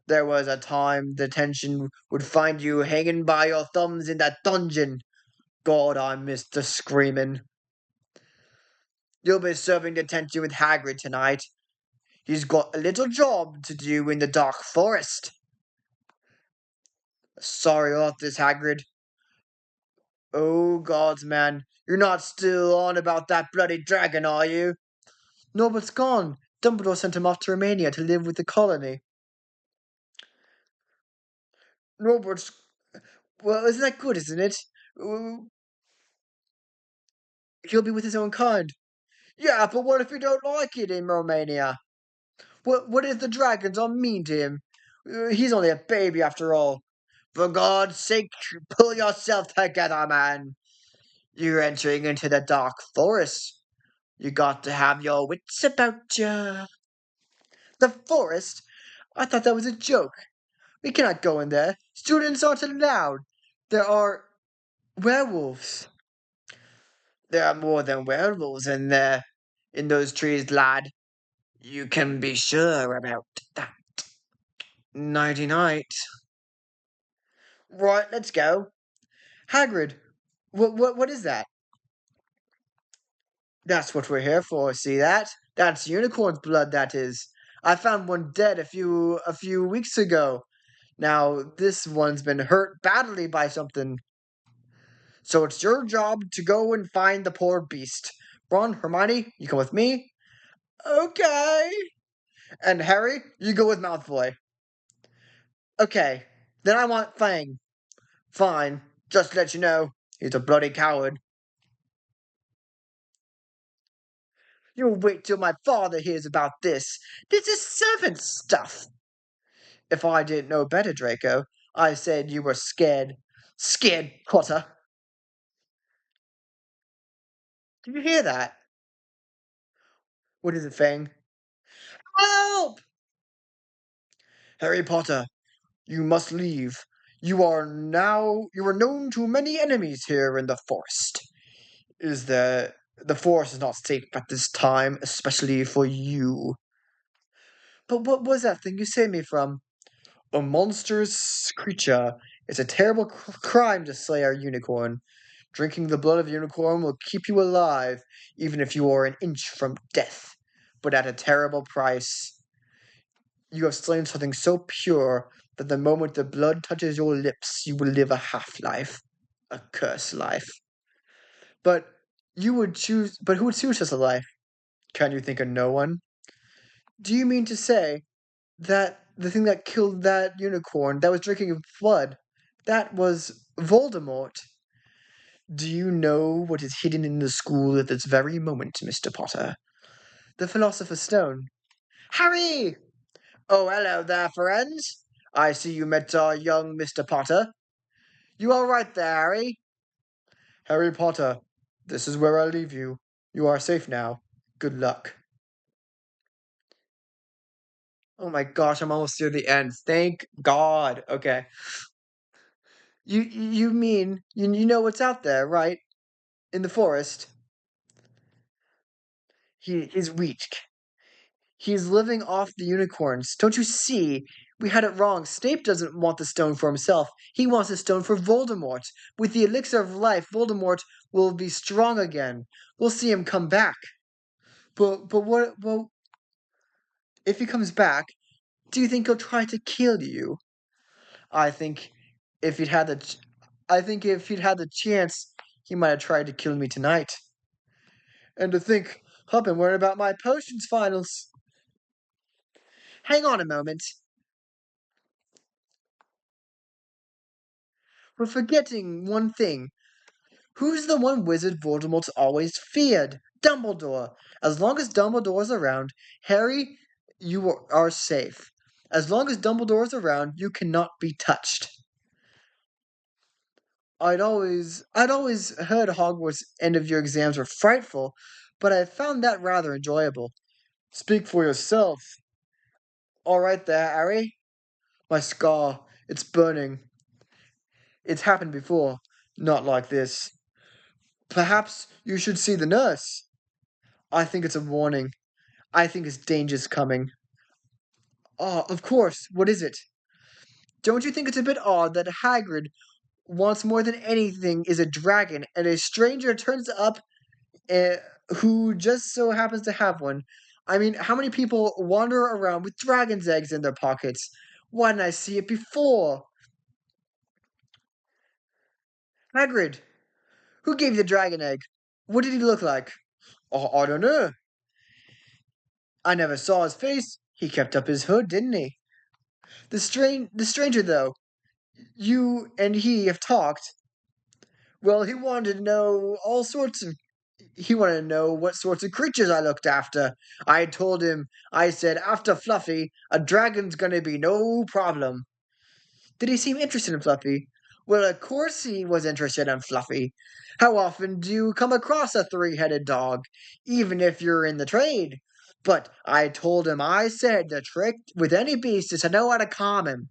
There was a time detention would find you hanging by your thumbs in that dungeon. God, I miss the screaming. You'll be serving detention with Hagrid tonight. He's got a little job to do in the dark forest. Sorry about this, Hagrid. Oh, gods, man. You're not still on about that bloody dragon, are you? No, but it's gone. Dumbledore sent him off to Romania to live with the colony. No, but well, isn't that good, isn't it? Uh, He'll be with his own kind. Yeah, but what if you don't like it in Romania? What if the dragons are mean to him? He's only a baby after all. For God's sake, pull yourself together, man. You're entering into the dark forest. You got to have your wits about you. The forest? I thought that was a joke. We cannot go in there. Students aren't allowed. There are werewolves. There are more than werewolves in there, in those trees, lad. You can be sure about that. Nighty night. Right, let's go. Hagrid, what is that? That's what we're here for. See that? That's unicorn's blood. That is. I found one dead a few weeks ago. Now this one's been hurt badly by something. So it's your job to go and find the poor beast. Ron, Hermione, you come with me. Okay. And Harry, you go with Malfoy. Okay, then I want Fang. Fine, just to let you know, he's a bloody coward. You wait till my father hears about this. This is servant stuff. If I didn't know better, Draco, I said you were scared. Scared, Potter. Did you hear that? What is it, Fang? Help! Harry Potter, you must leave. You are known to many enemies here in the forest. Is there the forest is not safe at this time, especially for you. But what was that thing you saved me from? A monstrous creature. It's a terrible crime to slay our unicorn. Drinking the blood of unicorn will keep you alive, even if you are an inch from death, but at a terrible price. You have slain something so pure that the moment the blood touches your lips, you will live a half-life, a cursed life. But but who would choose such a life? Can you think of no one? Do you mean to say that the thing that killed that unicorn that was drinking blood, that was Voldemort? Do you know what is hidden in the school at this very moment, Mr. Potter? The Philosopher's Stone. Harry! Oh, hello there, friends. I see you met our young Mr. Potter. You all right there, Harry? Harry Potter, this is where I leave you. You are safe now. Good luck. Oh my gosh, I'm almost near the end. Thank God. Okay. You mean you know what's out there, right? In the forest. He's weak. He's living off the unicorns. Don't you see? We had it wrong. Snape doesn't want the stone for himself. He wants the stone for Voldemort. With the elixir of life, Voldemort will be strong again. We'll see him come back. But what? Well, if he comes back, do you think he'll try to kill you? I think if he'd had the, I think if he'd had the chance, he might have tried to kill me tonight. And to think, I've been worrying about my potions finals. Hang on a moment. We're forgetting one thing. Who's the one wizard Voldemort's always feared? Dumbledore. As long as Dumbledore's around, Harry, you are safe. As long as Dumbledore's around, you cannot be touched. I'd always heard Hogwarts end of year exams were frightful, but I found that rather enjoyable. Speak for yourself. All right there, Harry. My scar, it's burning. It's happened before, not like this. Perhaps you should see the nurse. I think it's a warning. I think it's danger's coming. Ah, of course. What is it? Don't you think it's a bit odd that Hagrid wants more than anything is a dragon, and a stranger turns up uh, who just so happens to have one? I mean, how many people wander around with dragon's eggs in their pockets? Why didn't I see it before? Hagrid, who gave you the dragon egg? What did he look like? Oh, I don't know. I never saw his face. He kept up his hood, didn't he? The stranger though, you and he have talked. Well, he wanted to know all sorts of. He wanted to know what sorts of creatures I looked after. I told him, I said, after Fluffy, a dragon's gonna be no problem. Did he seem interested in Fluffy? Well, of course he was interested in Fluffy. How often do you come across a three-headed dog, even if you're in the trade? But I told him, I said, the trick with any beast is to know how to calm him.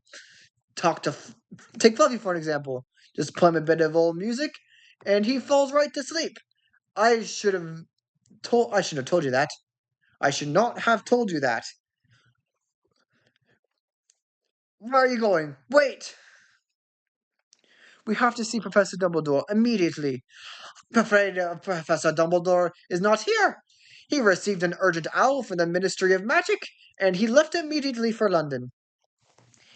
Take Fluffy for an example. Just play him a bit of old music, and he falls right to sleep. I should have I shouldn't have told you that. I should not have told you that. Where are you going? Wait! We have to see Professor Dumbledore immediately. Afraid Professor Dumbledore is not here. He received an urgent owl from the Ministry of Magic, and he left immediately for London.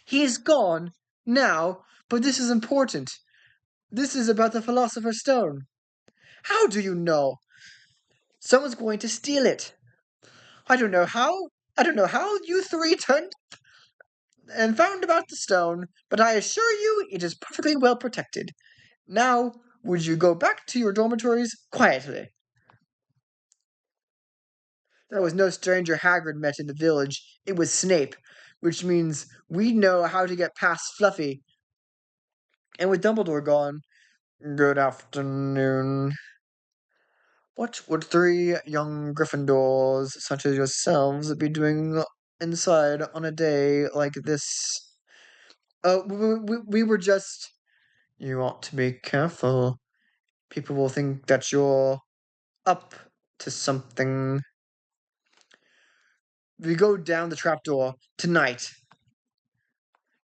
He is gone now, but this is important. This is about the Philosopher's Stone. How do you know? Someone's going to steal it. I don't know how. I don't know how you three turned and found about the stone, but I assure you it is perfectly well protected. Now, would you go back to your dormitories quietly? There was no stranger Hagrid met in the village. It was Snape, which means we know how to get past Fluffy. And with Dumbledore gone, good afternoon. What would three young Gryffindors, such as yourselves, be doing inside on a day like this? We were just. You ought to be careful. People will think that you're up to something. We go down the trapdoor tonight.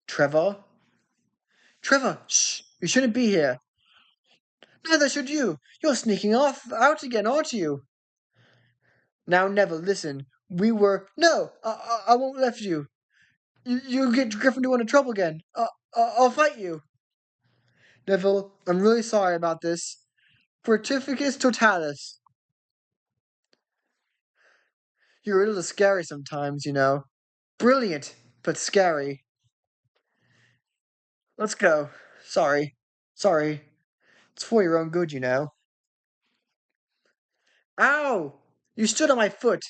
Trevor? Trevor, shh! You shouldn't be here. Neither should you. You're sneaking off out again, aren't you? Now, Neville, listen. We were. No, I won't let you. You get Gryffindor into trouble again. I'll fight you. Neville, I'm really sorry about this. Fortificus totalis. You're a little scary sometimes, you know. Brilliant, but scary. Let's go. Sorry. Sorry. It's for your own good, you know. Ow! You stood on my foot.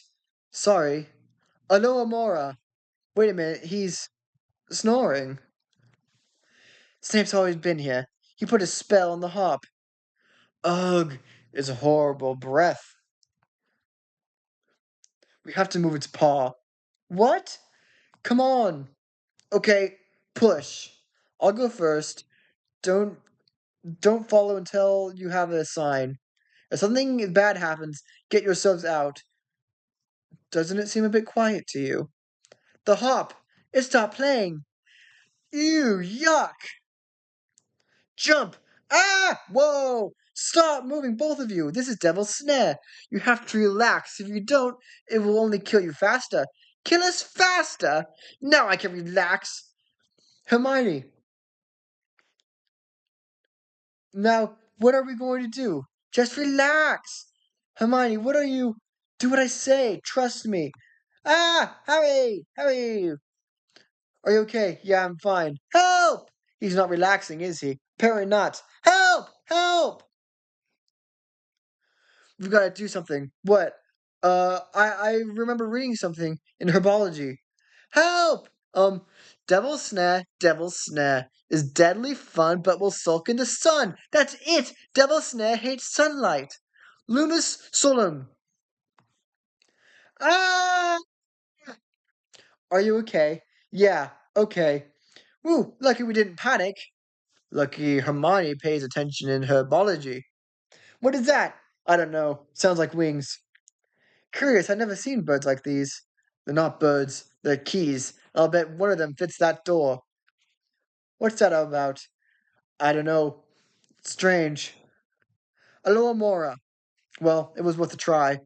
Sorry. Aloha. Wait a minute, he's snoring. Snape's always been here. He put a spell on the hop. Ugh, it's a horrible breath. We have to move its paw. What? Come on. Okay, push. I'll go first. Don't don't follow until you have a sign. If something bad happens, get yourselves out. Doesn't it seem a bit quiet to you? The hop! It stopped playing. Ew, yuck! Jump! Ah! Whoa! Stop moving, both of you. This is Devil's Snare. You have to relax. If you don't, it will only kill you faster. Kill us faster? Now I can relax. Hermione, now what are we going to do? Just relax. Hermione, what are you? Do what I say. Trust me. Ah! Harry! Harry! Are you okay? Yeah, I'm fine. Help! He's not relaxing, is he? Apparently not. Help! Help! We've got to do something. What? I remember reading something in herbology. Help! Devil's Snare is deadly fun, but will sulk in the sun. That's it! Devil's Snare hates sunlight. Lumus Solum. Ah! Are you okay? Yeah, okay. Woo, lucky we didn't panic. Lucky Hermione pays attention in herbology. What is that? I don't know. Sounds like wings. Curious, I've never seen birds like these. They're not birds, they're keys. I'll bet one of them fits that door. What's that all about? I don't know. Strange. Aloha Mora. Well, it was worth a try.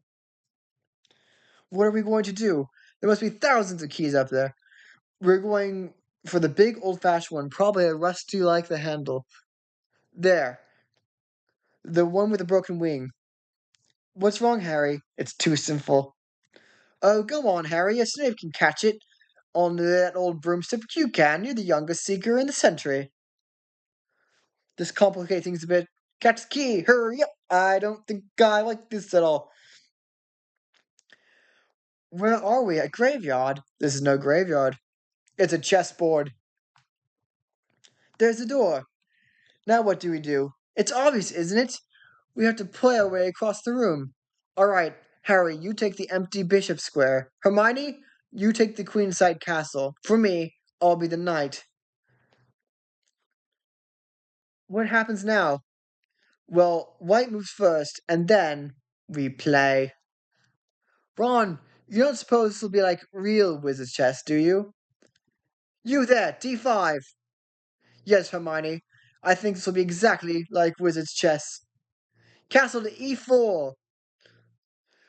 What are we going to do? There must be thousands of keys up there. We're going for the big old-fashioned one, probably a rusty like the handle. There. The one with the broken wing. What's wrong, Harry? It's too simple. Oh, go on, Harry. A Snape can catch it on that old broomstick, but you can. You're the youngest seeker in the century. This complicates things a bit. Catch the key. Hurry up. I don't think I like this at all. Where are we? A graveyard? This is no graveyard. It's a chessboard. There's the door. Now what do we do? It's obvious, isn't it? We have to play our way across the room. All right, Harry, you take the empty bishop square. Hermione, you take the queenside castle. For me, I'll be the knight. What happens now? Well, white moves first, and then we play. Ron, you don't suppose this will be like real wizard's chess, do you? You there, D5. Yes, Hermione. I think this will be exactly like wizard's chess. Castle to E4.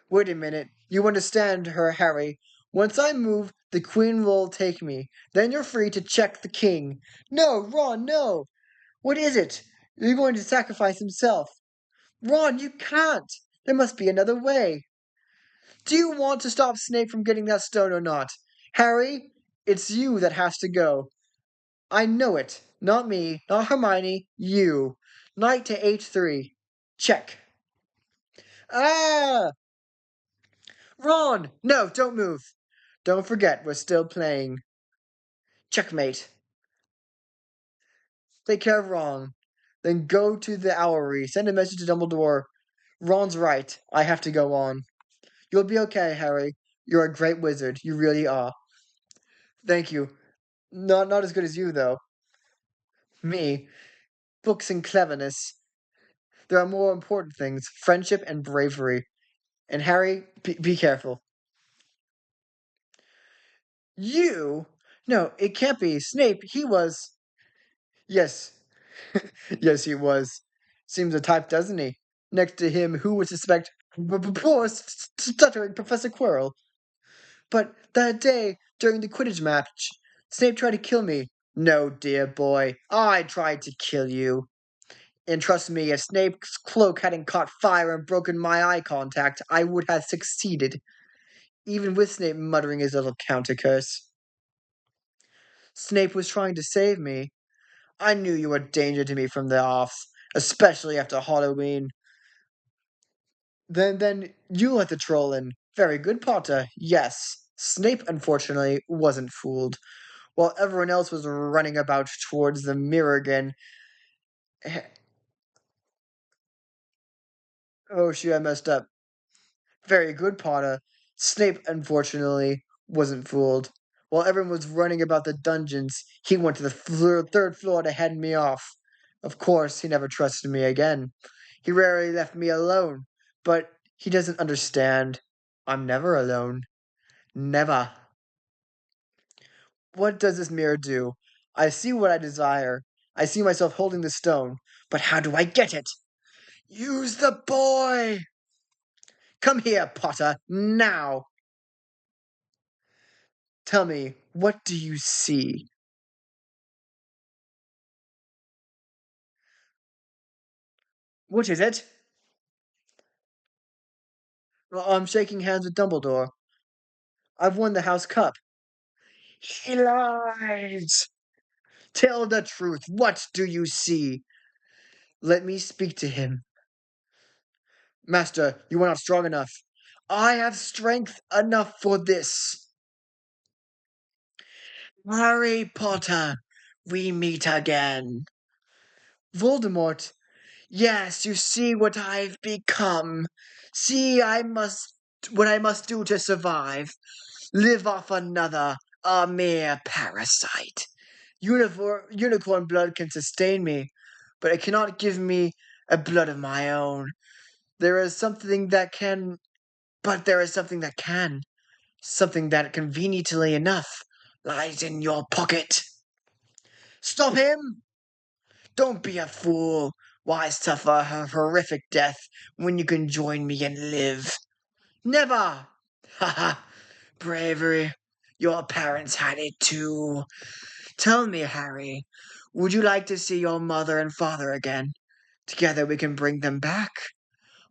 Wait a minute. You understand her, Harry. Once I move, the queen will take me. Then you're free to check the king. No, Ron, no. What is it? You're going to sacrifice himself. Ron, you can't. There must be another way. Do you want to stop Snape from getting that stone or not? Harry, it's you that has to go. I know it. Not me, not Hermione, you. Knight to H3. Check. Ah! Ron! No, don't move. Don't forget, we're still playing. Checkmate. Take care of Ron. Then go to the Owlery. Send a message to Dumbledore. Ron's right. I have to go on. You'll be okay, Harry. You're a great wizard. You really are. Thank you. Not as good as you, though. Me. Books and cleverness. There are more important things. Friendship and bravery. And Harry, be careful. You? No, it can't be. Snape, he was. Yes. Yes, he was. Seems a type, doesn't he? Next to him, who would suspect poor stuttering Professor Quirrell? But that day, during the Quidditch match, Snape tried to kill me. No, dear boy, I tried to kill you. And trust me, if Snape's cloak hadn't caught fire and broken my eye contact, I would have succeeded, even with Snape muttering his little counter curse. Snape was trying to save me. I knew you were a danger to me from the off, especially after Halloween. Then you let the troll in. Very good, Potter. Yes. Snape, unfortunately, wasn't fooled. While everyone else was running about towards the mirror again. Oh, shoot, I messed up. Very good, Potter. Snape, unfortunately, wasn't fooled. While everyone was running about the dungeons, he went to the third floor to head me off. Of course, he never trusted me again. He rarely left me alone, but he doesn't understand. I'm never alone. Never. What does this mirror do? I see what I desire. I see myself holding the stone, but how do I get it? Use the boy! Come here, Potter, now! Tell me, what do you see? What is it? Well, I'm shaking hands with Dumbledore. I've won the House Cup. He lies! Tell the truth. What do you see? Let me speak to him. Master, you are not strong enough. I have strength enough for this. Harry Potter, we meet again. Voldemort, yes, you see what I've become. See, what I must do to survive. Live off another, a mere parasite. Unicorn blood can sustain me, but it cannot give me a blood of my own. There is something that can, but there is something that can. Something that, conveniently enough, lies in your pocket. Stop him! Don't be a fool. Why suffer a horrific death when you can join me and live? Never! Ha ha! Bravery. Your parents had it too. Tell me, Harry, would you like to see your mother and father again? Together we can bring them back.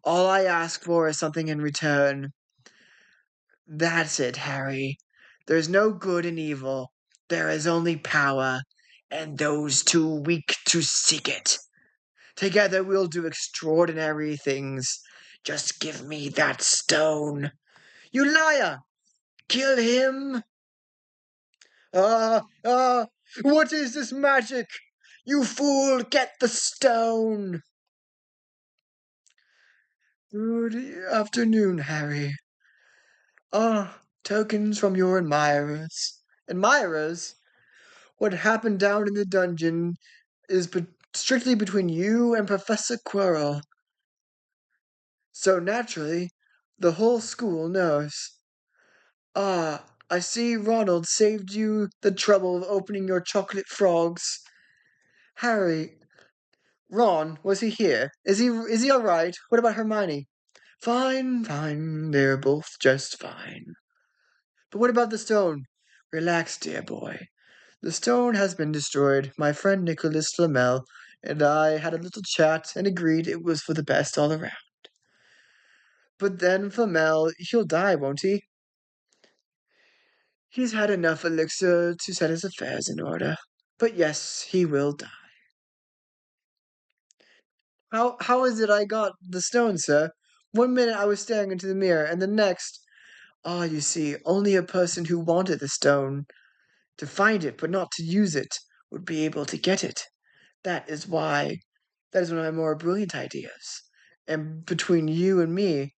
All I ask for is something in return. That's it, Harry. There's no good and evil. There is only power, and those too weak to seek it. Together we'll do extraordinary things. Just give me that stone. You liar! Kill him! What is this magic? You fool, get the stone! Good afternoon, Harry. Tokens from your admirers. Admirers? What happened down in the dungeon is strictly between you and Professor Quirrell. So naturally, the whole school knows. I see Ronald saved you the trouble of opening your chocolate frogs. Harry, Ron, was he here? Is he all right? What about Hermione? Fine. They're both just fine. But what about the stone? Relax, dear boy. The stone has been destroyed. My friend Nicholas Flamel and I had a little chat and agreed it was for the best all around. But then Flamel, he'll die, won't he? He's had enough elixir to set his affairs in order. But yes, he will die. How is it I got the stone, sir? One minute I was staring into the mirror, and the next, you see, only a person who wanted the stone to find it, but not to use it, would be able to get it. That is why, that is one of my more brilliant ideas. And between you and me,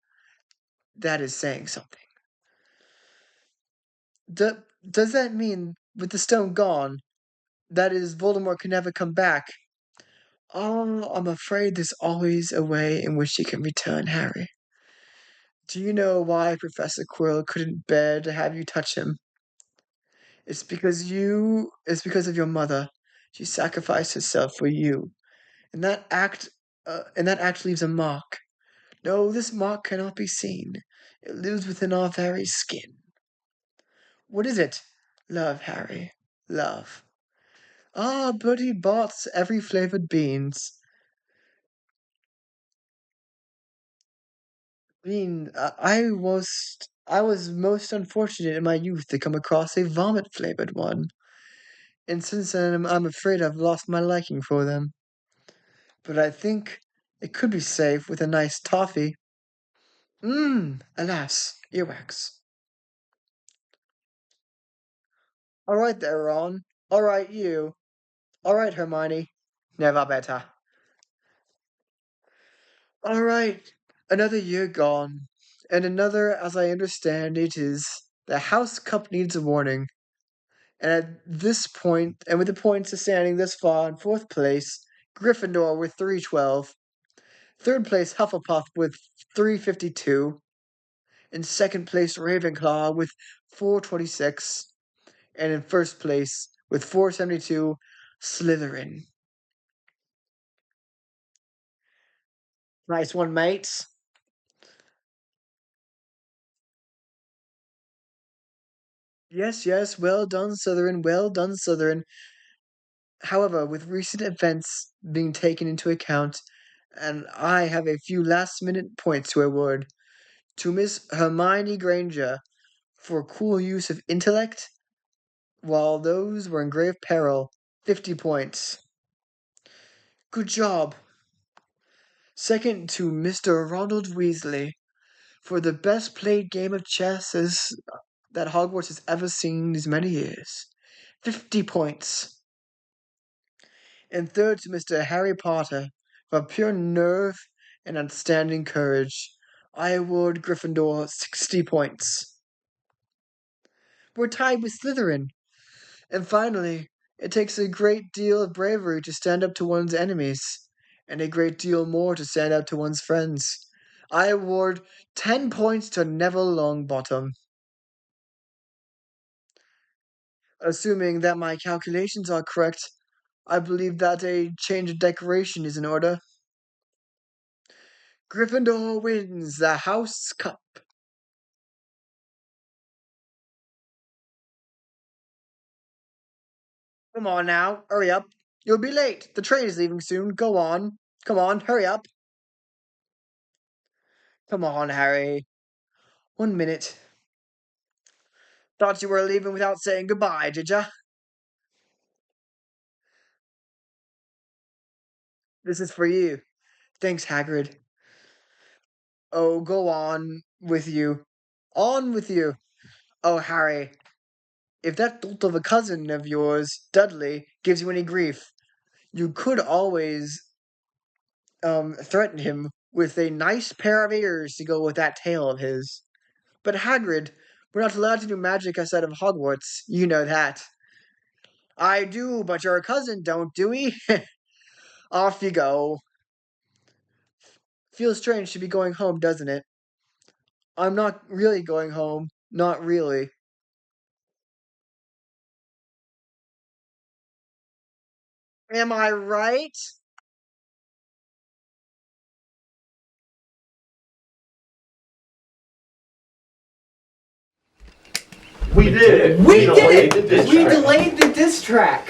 that is saying something. Does that mean, with the stone gone, that is Voldemort can never come back? Oh, I'm afraid there's always a way in which he can return, Harry. Do you know why Professor Quirrell couldn't bear to have you touch him? It's because of your mother. She sacrificed herself for you. And that act leaves a mark. No, this mark cannot be seen. It lives within our very skin. What is it? Love, Harry. Love. Ah, Bertie Bott's every flavored beans. I was most unfortunate in my youth to come across a vomit flavored one, and since then I'm afraid I've lost my liking for them. But I think it could be safe with a nice toffee. Alas, earwax. All right there, Ron. All right, you. All right, Hermione. Never better. All right, another year gone, and another, as I understand it, is the House Cup needs a warning. And at this point, and with the points standing this far in fourth place, Gryffindor with 312, third place Hufflepuff with 352, in second place Ravenclaw with 426, and in first place with 472, Slytherin. Nice one, mates. Yes, yes, well done, Slytherin, well done, Slytherin. However, with recent events being taken into account, and I have a few last minute points to award to Miss Hermione Granger for cool use of intellect, while those were in grave peril, 50 points. Good job. Second to Mr. Ronald Weasley for the best played game of chess that Hogwarts has ever seen these many years, 50 points. And third to Mr. Harry Potter for pure nerve and outstanding courage. I award Gryffindor 60 points. We're tied with Slytherin. And finally, it takes a great deal of bravery to stand up to one's enemies, and a great deal more to stand up to one's friends. I award 10 points to Neville Longbottom. Assuming that my calculations are correct, I believe that a change of decoration is in order. Gryffindor wins the House Cup. Come on now, hurry up. You'll be late. The train is leaving soon. Go on. Come on, hurry up. Come on, Harry. 1 minute. Thought you were leaving without saying goodbye, did ya? This is for you. Thanks, Hagrid. Oh, go on with you. On with you. Oh, Harry, if that dolt of a cousin of yours, Dudley, gives you any grief, you could always threaten him with a nice pair of ears to go with that tail of his. But Hagrid, we're not allowed to do magic outside of Hogwarts. You know that. I do, but your cousin don't, do we? Off you go. Feels strange to be going home, doesn't it? I'm not really going home. Not really. Am I right? We did. We did delayed it. the diss We track. delayed the diss track.